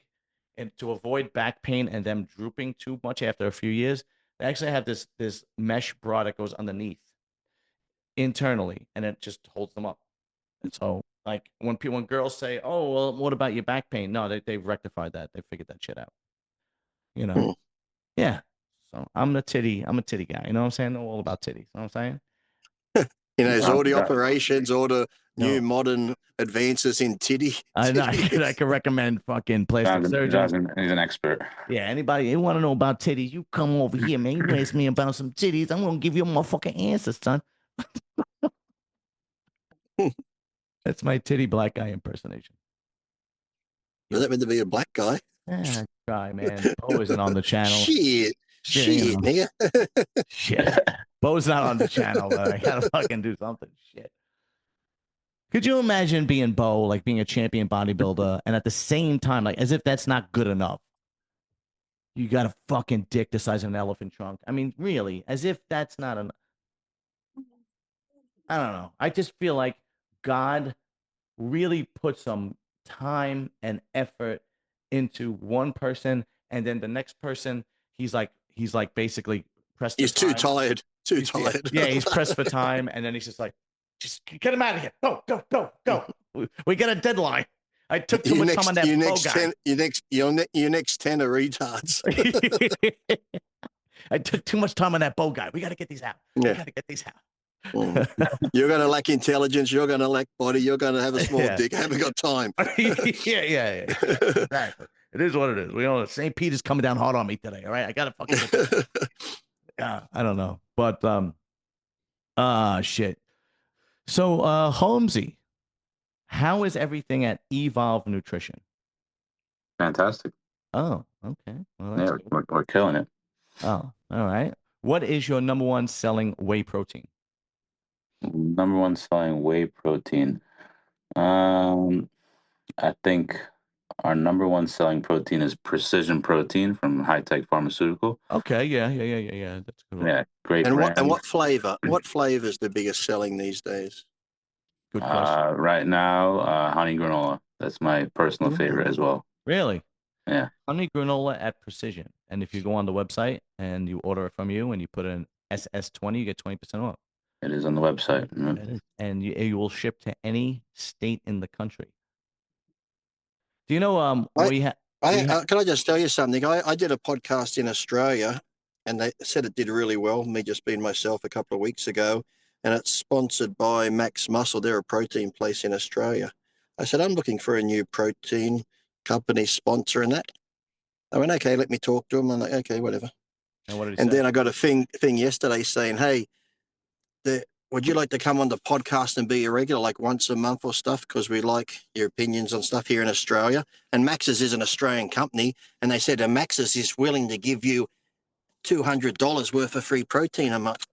and to avoid back pain and them drooping too much after a few years, they actually have this mesh bra that goes underneath internally, and it just holds them up. And so, like when girls say, "Oh, well, what about your back pain?" No, they've rectified that. They figured that shit out. You know? Hmm. Yeah. So I'm a titty guy. You know what I'm saying? I know all about titties. You know what I'm saying? There's Yeah. all the Got operations, all the new No, modern advances in I know. I titties. could recommend fucking plastic surgeons. He's an expert. Yeah, anybody you want to know about titties, you come over here, man. You ask me about some titties, I'm gonna give you a motherfucking answer, son. That's my titty black guy impersonation. Was You, that meant to be a black guy? guy, man. Bo isn't on the channel. Shit. Shit, you Shit, know, nigga. shit. Bo's not on the channel. I gotta fucking do something. Shit. Could you imagine being Bo, like being a champion bodybuilder, and at the same time, like as if that's not good enough, you got a fucking dick the size of an elephant trunk? I mean, really, as if that's not an. I don't know. I just feel like God really put some time and effort into one person, and then the next person, he's like basically pressed for He's too time. tired. Too Yeah, tired. yeah, he's pressed for time, and then he's just like, just get him out of here. Go, go, go, go. We got a deadline. I took too Your much time on next, that your bow next guy. 10, your next 10 are retards. I took too much time on that bow guy. We got to get these out. We Yeah. got to get these Mm. out. You're going to lack intelligence. You're going to lack body. You're going to have a small Yeah. dick. I haven't got time. Yeah. Exactly. It is what it is. We all St. Peter's coming down hard on me today. All right. I gotta fucking get this. Yeah, I don't know. But shit. So Holmesy, how is everything at Evolve Nutrition? Fantastic. Oh, okay. Well, that's Yeah, good. we're killing it. Oh, all right. What is your number one selling whey protein? Number one selling whey protein. Um, I think our number one selling protein is Precision Protein from High Tech Pharmaceutical. Okay, yeah. That's a good one. Yeah, great And brand. what flavor? What flavor is the biggest selling these days? Good question. Right now, honey granola. That's my personal favorite as well. Really? Yeah, Honey granola at Precision. And if you go on the website and you order it from you and you put in SS20, you get 20% off. it is on the website. It is. And you will ship to any state in the country. Do you know I, we have can I just tell you something? I did a podcast in Australia and they said it did really well, me just being myself a couple of weeks ago. And it's sponsored by Max Muscle. They're a protein place in Australia. I said, I'm looking for a new protein company sponsor and that. I went, okay, let me talk to them. I'm like, okay, whatever. and what did he And say? then I got a thing yesterday saying, hey, would you like to come on the podcast and be a regular, like once a month or stuff? Because we like your opinions on stuff here in Australia. And Max's is an Australian company. And they said, and Max's is willing to give you $200 worth of free protein a month.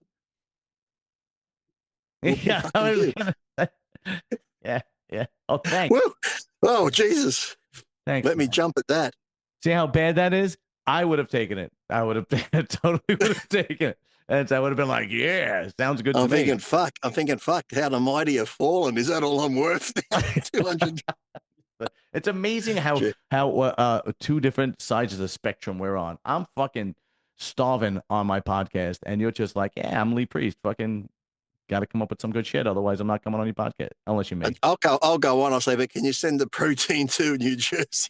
Well, Yeah, I fucking was do. gonna yeah, yeah. Oh, thanks. Woo! Oh, Jesus. Thanks, Let me man. jump at that. See how bad that is? I would have taken it. I would have totally would have taken it. And I would have been like, yeah, sounds good to I'm me. thinking, fuck. How the mighty have fallen. Is that all I'm worth now? 200. It's amazing how Gee. two different sides of the spectrum we're on. I'm fucking starving on my podcast, and you're just like, yeah, I'm Lee Priest. Fucking got to come up with some good shit. Otherwise, I'm not coming on your podcast unless you may. I'll go on. I'll say, but can you send the protein to New Jersey?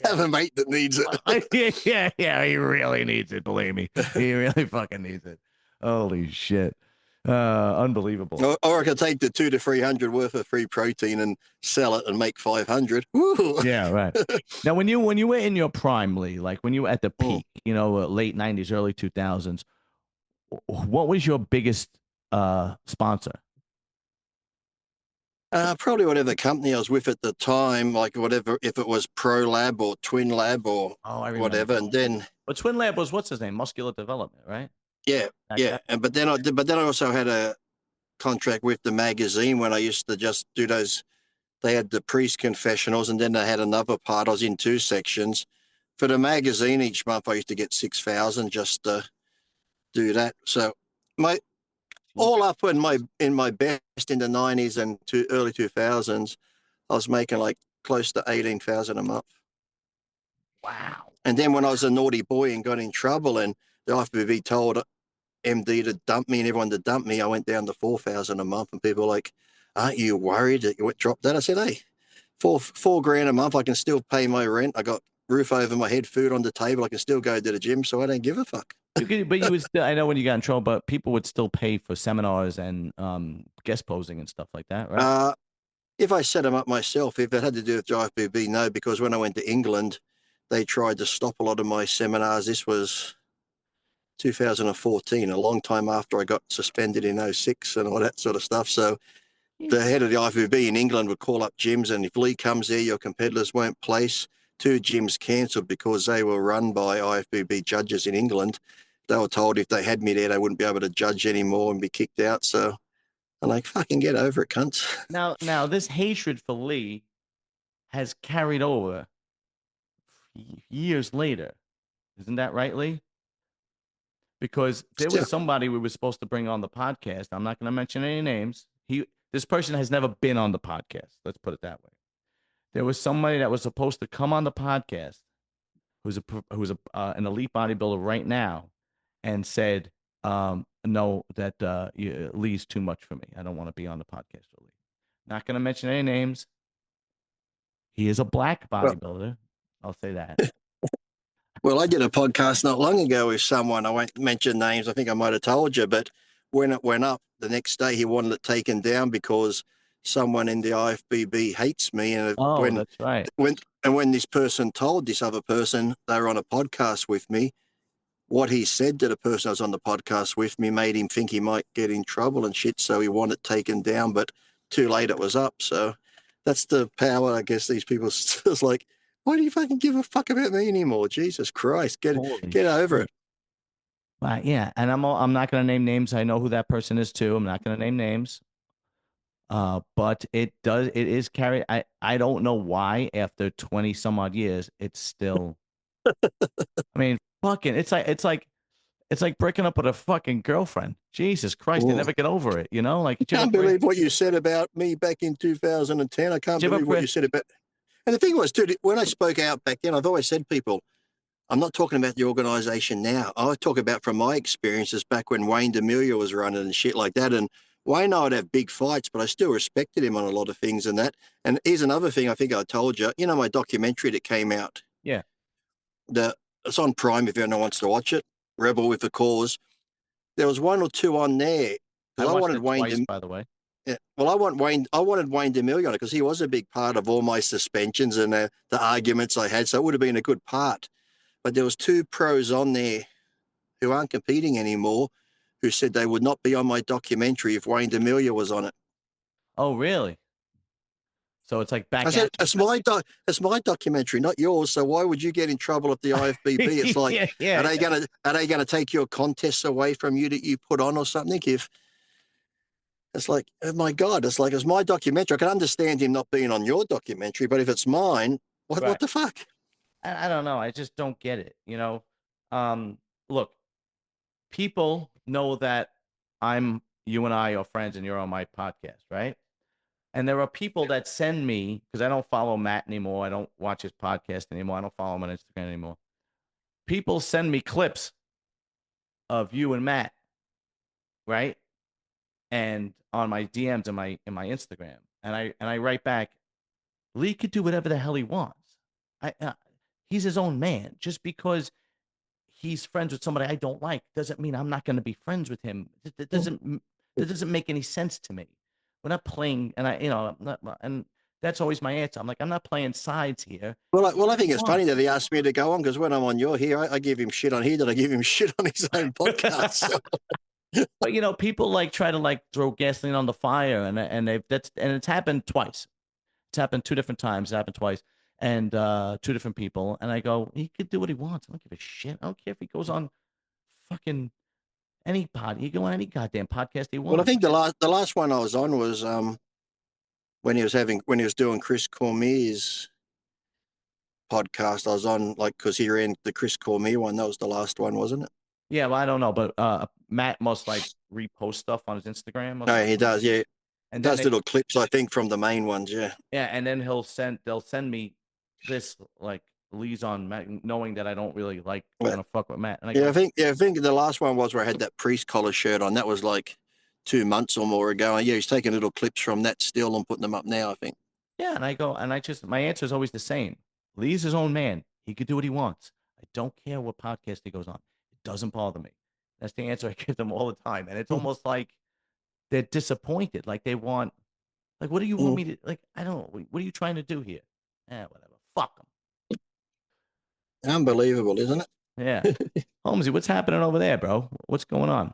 Have a mate that needs it. Yeah. He really needs it. Believe me, he really fucking needs it. Holy shit, unbelievable. Or I could take the 200 to 300 worth of free protein and sell it and make 500. Woo! Yeah, right. Now, when you were in your prime, Lee, like when you were at the Mm. peak, late '90s, early 2000s, what was your biggest sponsor? Probably whatever company I was with at the time, like whatever, if it was Pro Lab or Twin Lab or Oh, I remember. whatever. And then, But Twin Lab was what's his name? Muscular Development, right? yeah, That yeah. guy. But then I also had a contract with the magazine when I used to just do those. They had the priest confessionals, and then they had another part. I was in two sections. For the magazine each month, I used to get 6,000 just to do that. So my all up in my best in the 90s and early 2000s, I was making like close to 18,000 a month. Wow. And then when I was a naughty boy and got in trouble, and the IFBB told MD to dump me and everyone to dump me, I went down to 4,000 a month, and people were like, "Aren't you worried that you dropped that?" I said, "Hey, four grand a month, I can still pay my rent. I got roof over my head, food on the table. I can still go to the gym, so I don't give a fuck." You could, but you would still. I know when you got in trouble, but people would still pay for seminars and guest posing and stuff like that, right? If I set them up myself, if it had to do with the IFBB, no, because when I went to England, they tried to stop a lot of my seminars. This was 2014, a long time after I got suspended in '06 and all that sort of stuff. So the head of the IFBB in England would call up gyms, and if Lee comes there, your competitors won't place. Two gyms cancelled because they were run by IFBB judges in England. They were told if they had me there, they wouldn't be able to judge anymore and be kicked out. So I'm like, fucking get over it, cunts. Now this hatred for Lee has carried over years later. Isn't that right, Lee? Because there was somebody we were supposed to bring on the podcast. I'm not going to mention any names. This person has never been on the podcast. Let's put it that way. There was somebody that was supposed to come on the podcast who's an elite bodybuilder right now, and said, "No, that Lee's too much for me. I don't want to be on the podcast with Lee." Not going to mention any names. He is a black Well, bodybuilder. I'll say that. well, I did a podcast not long ago with someone. I won't mention names. I think I might have told you, but when it went up the next day, he wanted it taken down because someone in the IFBB hates me. And Oh, that's right. when this person told this other person they were on a podcast with me, what he said to the person I was on the podcast with me made him think he might get in trouble and shit. So he wanted it taken down, but too late it was up. So that's the power, I guess, these people it's like, why do you fucking give a fuck about me anymore? Jesus Christ, get over it. Yeah, and I'm not going to name names. I know who that person is too. I'm not going to name names. But it is carried. I don't know why after 20 some odd years it's still. I mean, fucking, it's like breaking up with a fucking girlfriend. Jesus Christ, they never get over it. You know, like I can't believe what you said about me back in 2010. I can't believe what you said about. And the thing was, dude, when I spoke out back then, I've always said, people, I'm not talking about the organization now. I talk about from my experiences back when Wayne D'Amelio was running and shit like that. And Wayne and I would have big fights, but I still respected him on a lot of things and that. And here's another thing I think I told you. You know my documentary that came out? Yeah. It's on Prime if anyone wants to watch it. Rebel with the Cause. There was one or two on there. I wanted Wayne twice, by the way. Yeah. Well, I wanted Wayne D'Amelio on it because he was a big part of all my suspensions and the arguments I had. So it would have been a good part. But there was two pros on there who aren't competing anymore who said they would not be on my documentary if Wayne D'Amelio was on it. Oh, really? So it's like back. I said, it's my documentary, not yours. So why would you get in trouble at the IFBB? It's like, are they gonna take your contests away from you that you put on or something? If it's like, oh my God, it's like, it's my documentary. I can understand him not being on your documentary, but if it's mine, what the fuck? I don't know. I just don't get it. You know, look, people know that you and I are friends and you're on my podcast, right? And there are people that send me, because I don't follow Matt anymore. I don't watch his podcast anymore. I don't follow him on Instagram anymore. People send me clips of you and Matt, right? And on my DMs in my Instagram, and I write back, Lee could do whatever the hell he wants. He's his own man. Just because he's friends with somebody I don't like doesn't mean I'm not going to be friends with him. That doesn't make any sense to me. We're not playing, and that's always my answer. I'm like, I'm not playing sides here. Well, I think it's funny that he asked me to go on because when I'm on your here, I give him shit on here that I give him shit on his own podcast. So. But people like try to like throw gasoline on the fire, and it's happened twice. It's happened two different times. It happened twice, and two different people. And I go, he could do what he wants. I don't give a shit. I don't care if he goes on fucking any pod. He can go on any goddamn podcast he Well, I wants. think the last one I was on was when he was doing Chris Cormier's podcast. I was on like because he ran the Chris Cormier one. That was the last one, wasn't it? Yeah, well, I don't know, but Matt must like repost stuff on his Instagram or Oh, he something. does. Yeah, And then does little clips, I think, from the main ones. Yeah. yeah, and then they'll send me this like Lee's on Matt, knowing that I don't really like But, kind of fuck with Matt. And I yeah, go, I think the last one was where I had that priest collar shirt on. That was like 2 months or more ago. And yeah, he's taking little clips from that still and putting them up now, I think. yeah, and I go, and I just my answer is always the same. Lee's his own man. He could do what he wants. I don't care what podcast he goes on. It doesn't bother me. That's the answer I give them all the time. And it's almost like they're disappointed. Like they want, like, what do you want me to, like, I don't know. What are you trying to do here? Whatever. Fuck them. Unbelievable, isn't it? Yeah. Holmesy, what's happening over there, bro? What's going on?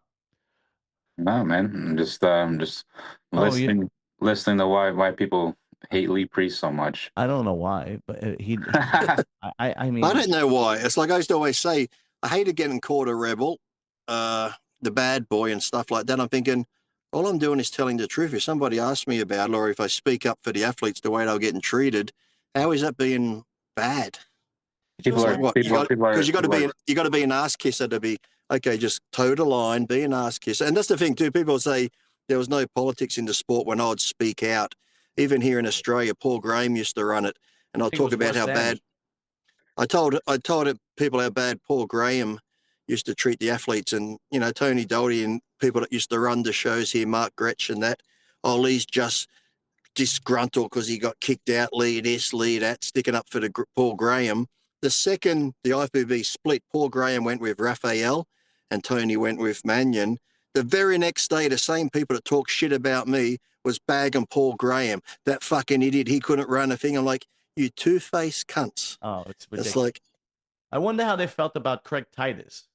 No, man. I'm just Oh, you, listening to why people hate Lee Priest so much. I don't know why, but I I mean, don't know why. It's like I used to always say, I hated getting called a rebel, the bad boy and stuff like that. I'm thinking, all I'm doing is telling the truth. If somebody asks me about it, or if I speak up for the athletes the way they're getting treated, how is that being bad? People It's sure. like are what you people are got people are because people are you got to be an ass kisser to be okay. Just toe the line, be an ass kisser, and that's the thing too. People say there was no politics in the sport when I'd speak out. Even here in Australia, Paul Graham used to run it, and I I'll think it talk was about worse how then. bad I told people how bad Paul Graham used to treat the athletes, and Tony Doherty and people that used to run the shows here, Mark Gretsch and that. Oh, Lee's just disgruntled because he got kicked out, Lee this, Lee that, sticking up for the Paul Graham. The second the IFBB split, Paul Graham went with Raphael and Tony went with Mannion. The very next day, the same people that talk shit about me was bagging Paul Graham. That fucking idiot, he couldn't run a thing. I'm like, you two-faced cunts. Oh, it's It's ridiculous. like, I wonder how they felt about Craig Titus.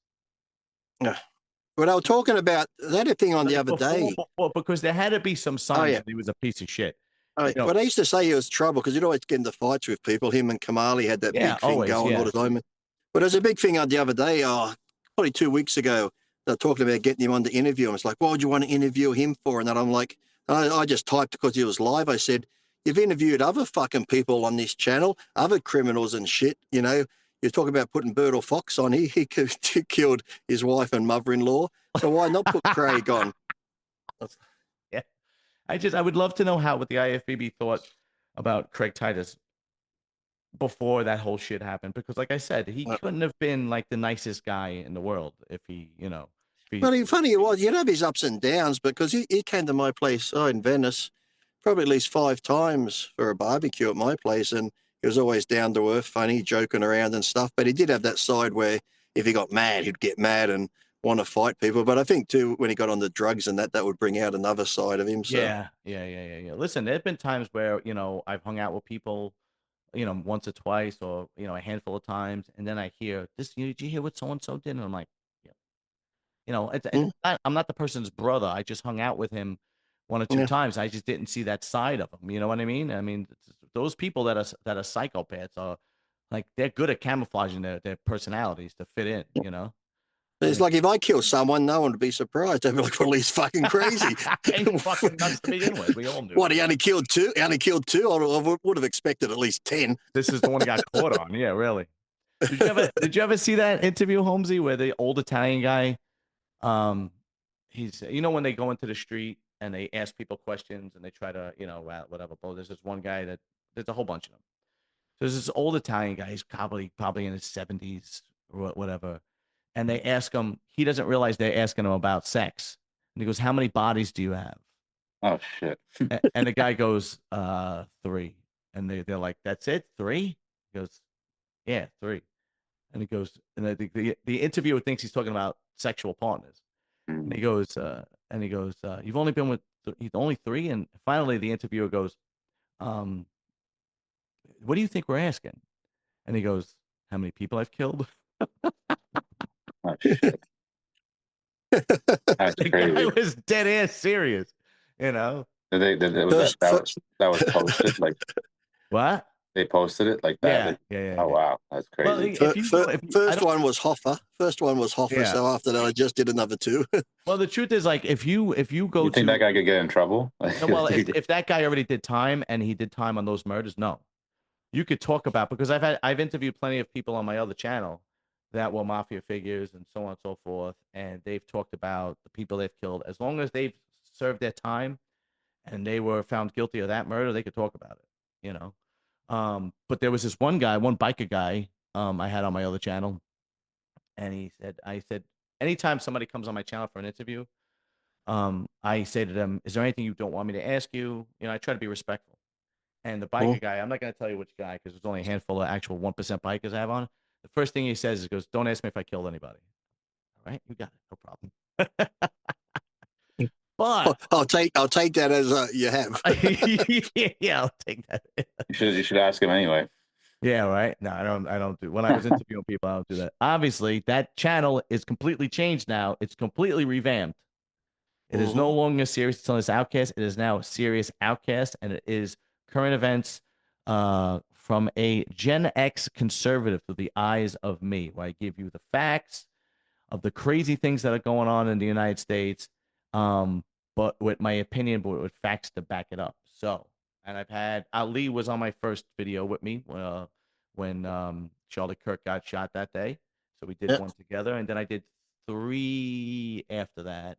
uh, well, they were talking about that thing on the Like other day. before, because there had to be some Oh, signs yeah. that he was a piece of shit. Well, they used to say he was trouble because he'd always get into fights with people. Him and Kamali had that Yeah, big thing always, going all yeah. the time. But there's a big thing on the other day, probably 2 weeks ago, they're talking about getting him on the interview. And it's like, what would you want to interview him for? And then I'm like, I just typed because he was live. I said, you've interviewed other fucking people on this channel, other criminals and shit. You talk about putting Bert or Fox on. He killed his wife and mother-in-law. So why not put Craig on? Yeah. I would love to know what the IFBB thought about Craig Titus before that whole shit happened, because like I said, he couldn't have been like the nicest guy in the world if he, if he, Well, funny it was, his ups and downs because he came to my place in Venice probably at least 5 times for a barbecue at my place, and he was always down to earth, funny, joking around and stuff. But he did have that side where if he got mad, he'd get mad and want to fight people. But I think too, when he got on the drugs and that would bring out another side of him. So yeah. Listen, there've been times where, I've hung out with people, once or twice or, a handful of times. And then I hear this, did you hear what so-and-so did? And I'm like, yeah, mm, I'm not the person's brother. I just hung out with him one or two yeah. times. I just didn't see that side of him. You know what I mean? I mean, those people that are psychopaths are like, they're good at camouflaging their personalities to fit in, I It's mean, like if I kill someone, no one would be surprised. They'd be like, "Well, he's fucking crazy." he's fucking nuts to begin with. We all knew. What, he only killed two? He only killed two. I would have expected at least 10. This is the one he got caught on. Yeah, really. Did you ever see that interview, Holmesy, where the old Italian guy, he's when they go into the street and they ask people questions and they try to whatever. But there's this one guy there's a whole bunch of them. So there's this old Italian guy. He's probably in his 70s or whatever, and they ask him. He doesn't realize they're asking him about sex, and he goes, "How many bodies do you have?" oh shit. And the guy goes, 3. And they're like, "That's it, 3?" He goes, "Yeah, 3." And he goes, and the interviewer thinks he's talking about sexual partners. And he Mm. goes, "You've only been with only 3?" And finally, the interviewer goes, um, "What do you think we're asking?" And he goes, "How many people I've killed?" Oh shit. That's The guy crazy. was dead ass serious. You know Was First, that was posted like what? they posted it like that? Yeah, Like, yeah, yeah, oh yeah. wow, that's Well, crazy. if you go, if you, I first don't, one was Hoffer. First one was Hoffer. yeah. So after that, I just did another two. Well, the truth is, like, if you go You think that to, guy could get in trouble? no, well, if that guy already did time and he did time on those murders, no, you could talk about, because I've interviewed plenty of people on my other channel that were mafia figures and so on and so forth, and they've talked about the people they've killed. As long as they've served their time and they were found guilty of that murder, they could talk about it. You know, but there was this one guy, one biker guy, I had on my other channel, and I said, anytime somebody comes on my channel for an interview, I say to them, "Is there anything you don't want me to ask you?" You know, I try to be respectful. And the biker guy, I'm not going to tell you which guy because there's only a handful of actual 1% bikers I have on. The first thing he says is, "Goes, don't ask me if I killed anybody." All right, you got it, no problem. But I'll take that as you have. yeah, I'll take that. You should ask him anyway. Yeah, right. No, I don't do. When I was interviewing people, I don't do that. Obviously, that channel is completely changed now. It's completely revamped. It is no longer Serious Tillis Outcast. It is now Serious Outcast, and it is current events from a Gen X conservative through the eyes of me, where I give you the facts of the crazy things that are going on in the United States, but with my opinion, but with facts to back it up. So, and I've had Ali was on my first video with me when Charlie Kirk got shot that day. So we did Yeah. one together, and then I did 3 after that.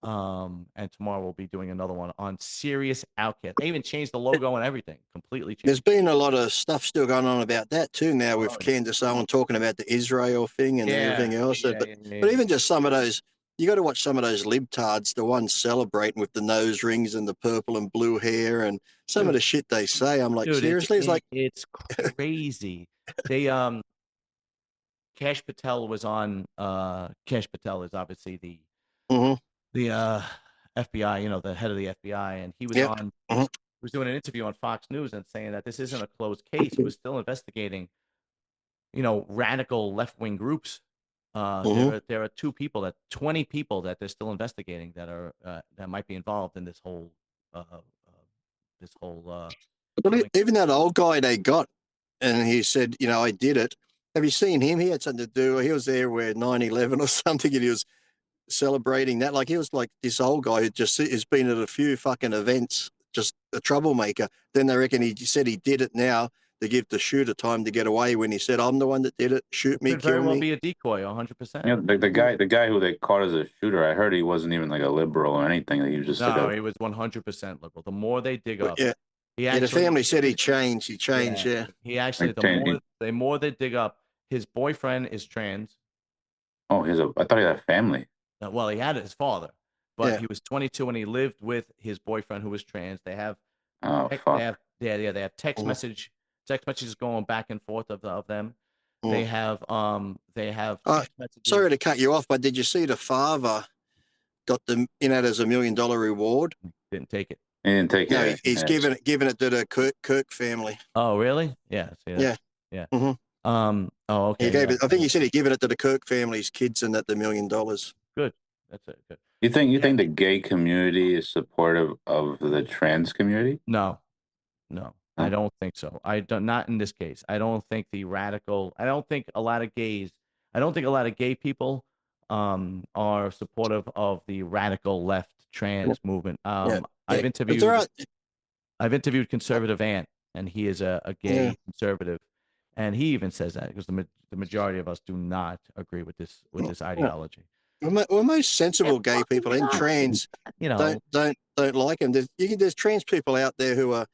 And tomorrow we'll be doing another one on Serious Outcast. They even changed the logo and everything, completely changed. There's been a lot of stuff still going on about that too now with Oh, Candace Owen talking about the Israel thing and everything else. yeah, But yeah, yeah, but yeah. even just some of those, you got to watch some of those libtards, the ones celebrating with the nose rings and the purple and blue hair and some of Dude, the shit they say. I'm like, dude, seriously? It's like, it's crazy. They Cash Patel was on. Cash Patel is obviously mhm, the FBI, you know, the head of the FBI, and he was yep, on. mhm, Was doing an interview on Fox News and saying that this isn't a closed case. He was still investigating, you know, radical left wing groups. mhm. There are 20 people that they're still investigating that are that might be involved in this whole But killing. even that old guy they got, and he said, I did it. Have you seen him? He had something to do. He was there where 9/11 or something, and he was celebrating that. Like he was like this old guy who just has been at a few fucking events, just a troublemaker. Then they reckon he said he did it now to give the shooter time to get away when he said, I'm the one that did it. Shoot It me, could very kill well me. be a decoy, 100%. You know, the guy who they caught as a shooter, I heard he wasn't even like a liberal or anything. He was just like No, a he was 100% liberal. The more they dig But up, yeah, he yeah, the actually, family said he changed. He changed, yeah, yeah. he actually, like change. the more they dig up, his boyfriend is trans. Oh, I thought he had a family. Well, he had his father, but Yeah. he was 22 and he lived with his boyfriend who was trans. They have, Oh they fuck. have, yeah, they have Mhm, text messages going back and forth of them. mhm. They have Uh, text messages. Sorry to cut you off, but did you see the father got the there's $1 million reward? Didn't take it. He didn't take No, it. he's Yeah. given it to the Kirk family. Oh, really? Yeah. See, Yeah. that's yeah. hmm Oh, He okay. gave Yeah. it. I think he said he given it to the Kirk family's kids and that the $1 million. Good. That's it. Good. You Yeah. think the gay community is supportive of the trans community? No. No, I No. don't think so. I don't. Not in this case. I don't think the radical. I don't think a lot of gays. I don't think a lot of gay people are supportive of the radical left Yeah, trans movement. yeah, yeah. But there are, I've interviewed conservative Ant, and he is a yeah. gay conservative, and he even says that because the majority of us do not agree with this Yeah. ideology. Well, most They're sensible gay fucking people and nuts, trans you know. don't like them. There's trans people out there who are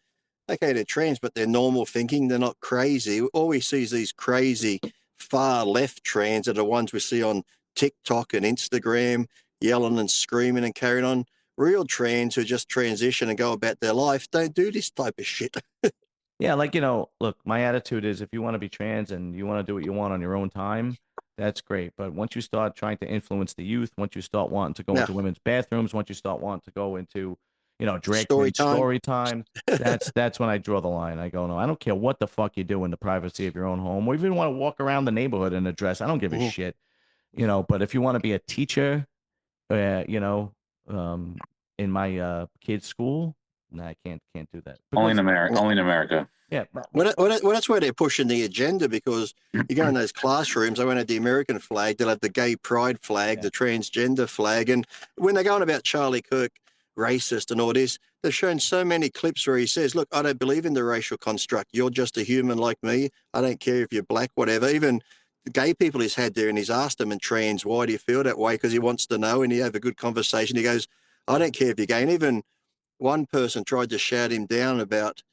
okay. They're trans, but they're normal thinking. They're not crazy. All we see is these crazy far left trans are the ones we see on TikTok and Instagram, yelling and screaming and carrying on. Real trans who just transition and go about their life don't do this type of shit. Yeah, like, look, my attitude is if you want to be trans and you want to do what you want on your own time, that's great. But once you start trying to influence the youth, once you start wanting to go Now, into women's bathrooms, once you start wanting to go into, drag story queen time. story time, that's when I draw the line. I go, no, I don't care what the fuck you do in the privacy of your own home, or even want to walk around the neighborhood in a dress. I don't give a Mhm. shit. But if you want to be a teacher you know, in my kid's school. No, I can't do that Only in because America. Only in America. yeah, Well, that's where they're pushing the agenda because you go in those classrooms, they won't have the American flag, they'll have the gay pride flag, yeah. the transgender flag. And when they're going about Charlie Kirk, racist and all this, they've shown so many clips where he says, look, I don't believe in the racial construct. You're just a human like me. I don't care if you're black, whatever. Even the gay people he's had there and he's asked them in trans, why do you feel that way? Because he wants to know. And he have a good conversation. He goes, I don't care if you're gay. And even one person tried to shout him down about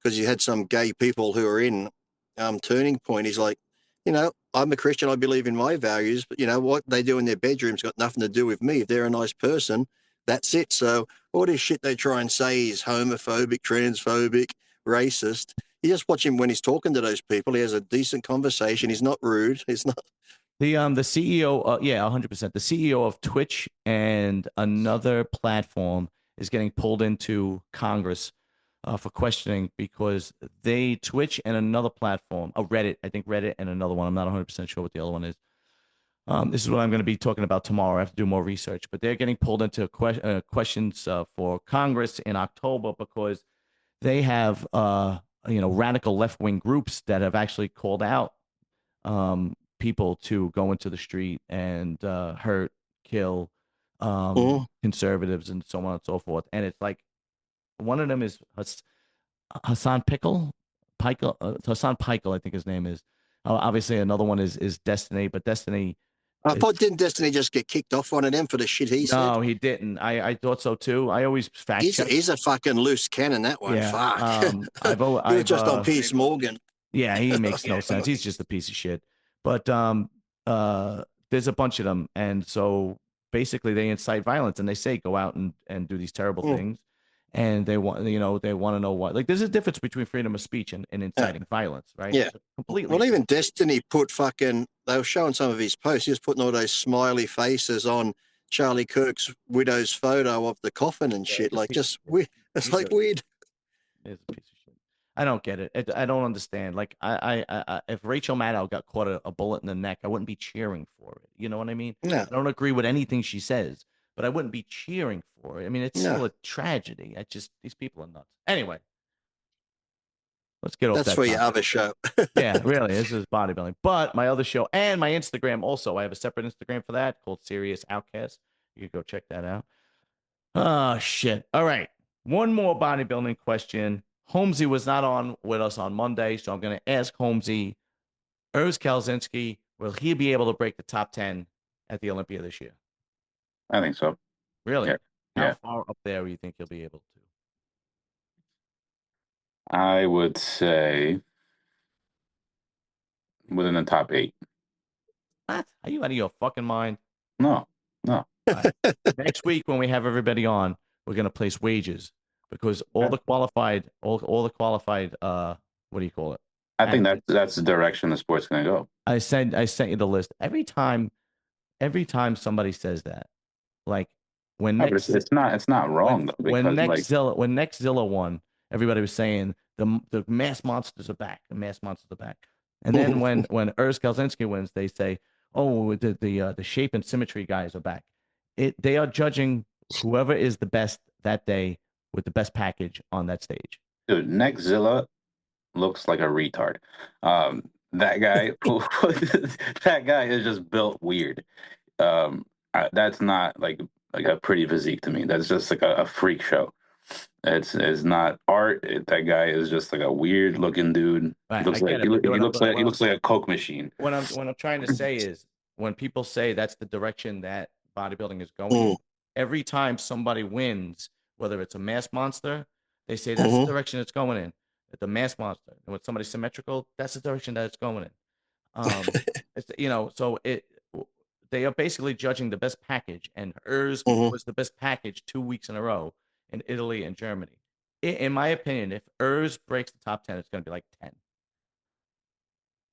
because you had some gay people who are in Turning Point. He's like, I'm a Christian. I believe in my values, but what they do in their bedrooms got nothing to do with me. If they're a nice person, that's it. So all this shit they try and say is homophobic, transphobic, racist. You just watch him when he's talking to those people. He has a decent conversation. He's not rude. He's not. The CEO, yeah, 100%. The CEO of Twitch and another platform is getting pulled into Congress for questioning because they Twitch and another platform, Reddit, I think Reddit and another one. I'm not 100% sure what the other one is. This is what I'm going to be talking about tomorrow. I have to do more research, but they're getting pulled into questions for Congress in October because they have radical left wing groups that have actually called out people to go into the street and hurt, kill Mhm. conservatives and so on and so forth. And it's like one of them is Hassan Pickle, Hassan Pickle, I think his name is. Obviously, another one is Destiny, but Destiny. I thought, didn't Destiny just get kicked off one of them for the shit he said? No, he didn't. I thought so too. I always fact check. He's a fucking loose cannon, that one. Yeah. Fuck. He was I've just on Piers Morgan. Yeah, he makes no sense. He's just a piece of shit. But there's a bunch of them, and so basically they incite violence, and they say go out and do these terrible Mm. things, and they want they want to know what. Like there's a difference between freedom of speech and inciting violence, right? Yeah. Completely. Well, even Destiny put fucking, they were showing some of his posts. He was putting all those smiley faces on Charlie Kirk's widow's photo of the coffin and Yeah, shit. he's a Like, piece of just shit. weird. It's He's like a weird. he's a piece of shit. I don't get it. I don't understand. Like if Rachel Maddow got caught a bullet in the neck, I wouldn't be cheering for it. You know what I mean? No, I don't agree with anything she says, but I wouldn't be cheering for it. I mean, it's no. still a tragedy. These people are nuts. Anyway, let's get off That's that for your topic. other show. Yeah, really, this is bodybuilding. But my other show and my Instagram also, I have a separate Instagram for that called Serious Outcast. You can go check that out. Oh shit. All right. One more bodybuilding question. Holmesy was not on with us on Monday, so I'm going to ask Holmesy, Urs Kalzinski, will he be able to break the top 10 at the Olympia this year? I think so. Really? Yeah. How Yeah. far up there do you think he'll be able to? I would say within the top 8. What? Are you out of your fucking mind? No. No. All right. Next week when we have everybody on, we're going to place wages because all the qualified, all the qualified, what do you call it? I think Athletes. that's the direction the sport's going to go. I sent you the list. Every time somebody says that, like when No, but next it's not wrong though, when because like Nextzilla won, everybody was saying the mass monsters are back. The mass monsters are back. And then when Urs Kalzinski wins, they say, oh, the shape and symmetry guys are back. They are judging whoever is the best that day with the best package on that stage. dude, Nextzilla looks like a retard. That guy, that guy is just built weird. That's not like a pretty physique to me. That's just like a freak show. It's not art. That guy is just like a weird looking dude. Right, I get it. But He looks like a Coke machine. What I'm trying to say is when people say that's the direction that bodybuilding is going in, Mm, every time somebody wins, whether it's a mass monster, they say that's the mhm, direction it's going in. The mass monster. And when somebody's symmetrical, that's the direction that it's going in. It's so they are basically judging the best package, and hers mhm. was the best package 2 weeks in a row in Italy and Germany. In my opinion, if hers breaks the top 10, it's going to be like 10.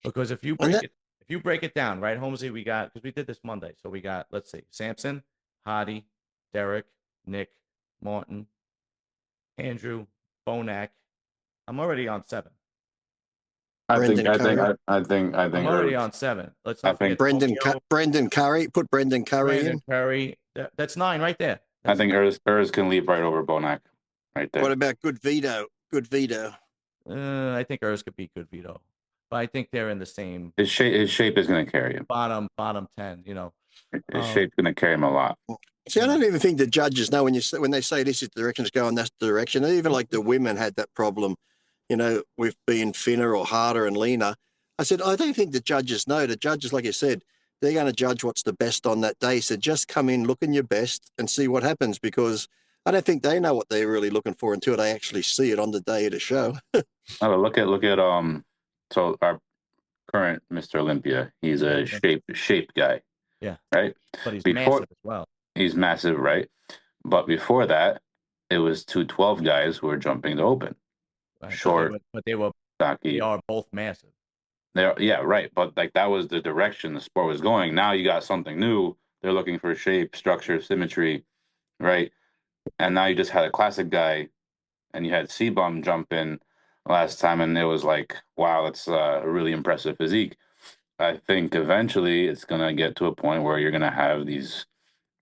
Because And that, if you break it down, right, Holmesy, we got because we did this Monday, so we got let's see, Samson, Hadi, Derek, Nick, Martin, Andrew, Bonac. I'm already on 7. Brendan Curry. I'm already Irv, on 7. Let's I not forget think Brendan Tokyo, Brendan Curry. Put Brendan Curry Brandon in. Curry. That's 9 right there. I That's think Urs can leap right over Bonac, right What there. about good veto? Good veto. I think Urs could beat Good Vito, but I think they're in the same His shape is going to carry him. bottom 10. His shape's going to carry him a lot. See, I don't even think the judges know when they say this is the direction it's going, that's the direction. Even like the women had that problem, with being thinner or harder and leaner. I said, I don't think the judges know. The judges, like you said, they're going to judge what's the best on that day. So just come in, looking your best, and see what happens, because I don't think they know what they're really looking for until they actually see it on the day of the show. Oh, look at so our current Mr. Olympia, he's a shape guy, Yeah, right? but he's Before massive as well. he's massive, right? But before that, it was 212 guys who were jumping the open. Right? Short, But they stocky. are both massive. Yeah, right. But like that was the direction the sport was going. Now you got something new. They're looking for shape, structure, symmetry, right? And now you just had a classic guy, and you had C-Bum jump in last time, and it was like, wow, that's a really impressive physique. I think eventually it's gonna get to a point where you're gonna have these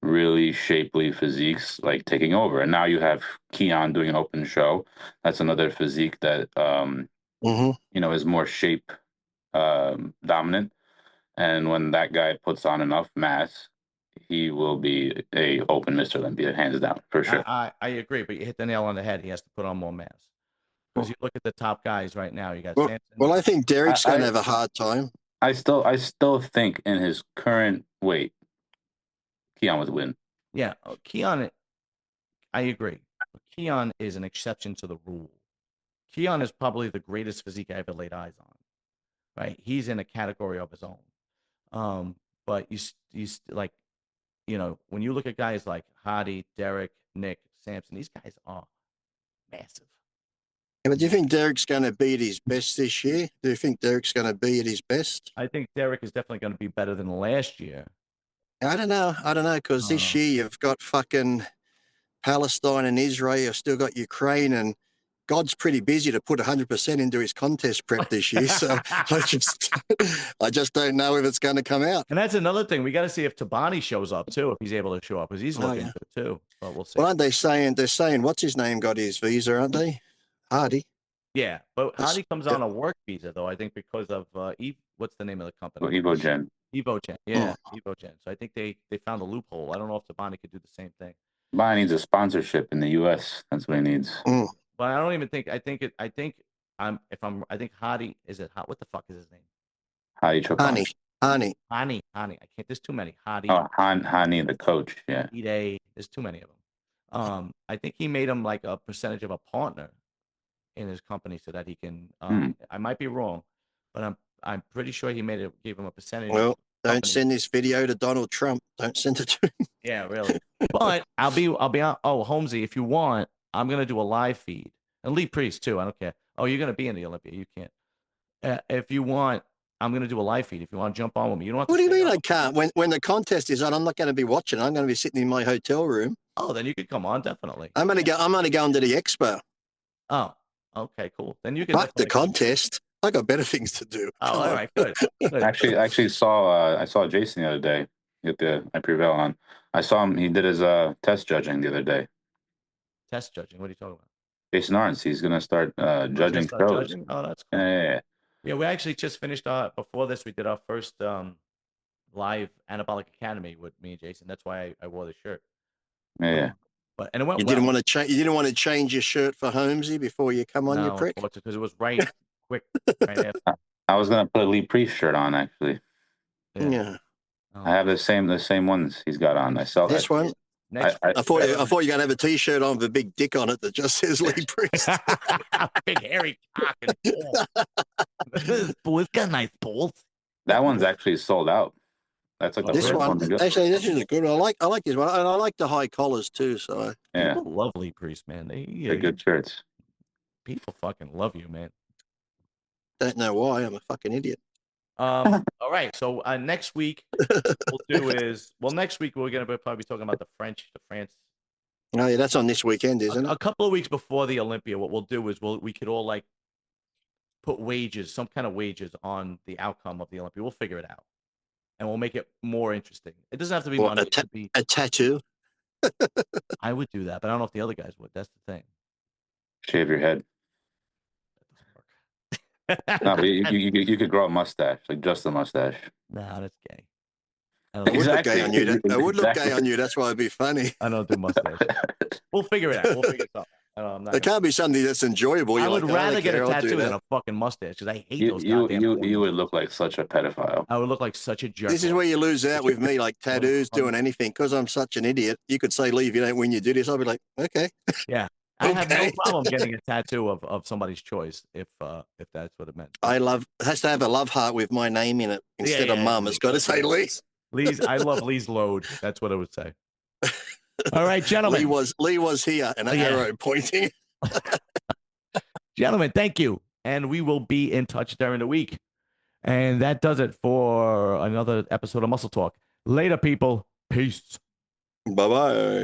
really shapely physiques like taking over. And now you have Keon doing an open show. That's another physique that is more shape dominant. And when that guy puts on enough mass, he will be a open Mr. Olympia, hands down, for sure. I agree, but you hit the nail on the head. He has to put on more mass. Because you look at the top guys right now, you got Well, Samson. well, I think Derek's going to I have a hard time. I still think in his current weight, Keon would win. Yeah, Keon, I agree. But Keon is an exception to the rule. Keon is probably the greatest physique I ever laid eyes on. Right? He's in a category of his own. But like, when you look at guys like Hadi, Derek, Nick, Samson, these guys are massive. Yeah, but do you think Derek's going to be at his best this year? Do you think Derek's going to be at his best? I think Derek is definitely going to be better than last year. I don't know. Because this year you've got fucking Palestine and Israel. You've still got Ukraine, and God's pretty busy to put 100% into his contest prep this year. So I just don't know if it's going to come out. And that's another thing. We got to see if Tabani shows up too, if he's able to show up, because he's looking good too. But we'll see. Well, aren't they saying what's his name got his visa, aren't they? Hardy. Yeah, but Hadi comes on a work visa though. I think because of what's the name of the company? Evogen. Evogen. Yeah, Evogen. So I think they found a loophole. I don't know if Tabani could do the same thing. Tabani needs a sponsorship in the U.S. That's what he needs. But I don't even think. I think Hadi is it. What the fuck is his name? Hadi Chobani. Hani. I can't. There's too many. Hadi. Oh, Hani, the coach. Yeah. There's too many of them. I think he made him like a percentage of a partner in his company so that he can. I might be wrong, but I'm pretty sure he gave him a percentage. Well, don't send this video to Donald Trump. Don't send it to him. Yeah, really. But I'll be on. Oh, Holmesy, if you want, I'm gonna do a live feed, and Lee Priest too. I don't care. Oh, you're gonna be in the Olympia. You can't. If you want, I'm gonna do a live feed. If you want to jump on with me, you don't have to. What do you mean I can't? When the contest is on, I'm not going to be watching. I'm going to be sitting in my hotel room. Oh, then you could come on, definitely. I'm going to go into the expo. Oh, okay, cool. Then you can. Fuck the contest. I got better things to do. Oh, all right, good. Actually saw I saw Jason the other day at the I Prevail on. I saw him. He did his test judging the other day. Test judging. What are you talking about? Jason Arns. He's gonna start judging shows. Judging? Oh, that's cool. Yeah. Yeah, we actually just finished before this. We did our first live Anabolic Academy with me and Jason. That's why I wore the shirt. Yeah. But and it went. You didn't want to change. You didn't want to change your shirt for Holmesy before you come on, you prick. Because it was right quick. Right after. I was gonna put a Lee Priest shirt on actually. Yeah. I have the same ones he's got on. I saw this one. I thought you were going to have a T-shirt on with a big dick on it that just says Lee Priest. Big hairy cock and balls. This boy's got nice balls. That one's actually sold out. That's like the this first one. Actually, this is a good one. I like this one, and I like the high collars too. So people love Lee Priest, man. They're good shirts. People fucking love you, man. Don't know why. I'm a fucking idiot. All right. So next week we'll do is next week we're gonna probably be talking about the France. Oh yeah, that's on this weekend, isn't it? A couple of weeks before the Olympia, what we'll do is we could all like put some kind of wagers on the outcome of the Olympia. We'll figure it out. and we'll make it more interesting. It doesn't have to be Or money. It could be. a tattoo. I would do that, but I don't know if the other guys would. That's the thing. Shave your head. That doesn't No, work. but you could grow a mustache, like just a mustache. No, that's gay. I It don't, would look Exactly. gay on you. It would look Exactly. gay on you. That's why it'd be funny. I don't do mustache. We'll figure it out. We'll figure something. I'm not It gonna- can't be something that's enjoyable. I You're would like, rather okay, get a I'll do tattoo than that. a fucking mustache because I hate You those you goddamn. you pointy you would ones. look like such a pedophile. I would look like such a jerk. This is where you lose out with me, like tattoos, funny. doing anything. Because I'm such an idiot. You could say leave, you don't win, you do this. I'll be like, okay. Yeah, I have no Okay. problem getting a tattoo of somebody's choice if that's what it meant. It has to have a love heart with my name in it instead of mum. It's got to say Lee. Lee's. I love Lee's load. That's what it would say. All right, gentlemen. Lee was here, and an arrow pointing. Gentlemen, thank you, and we will be in touch during the week. And that does it for another episode of Muscle Talk. Later, people. Peace. Bye bye.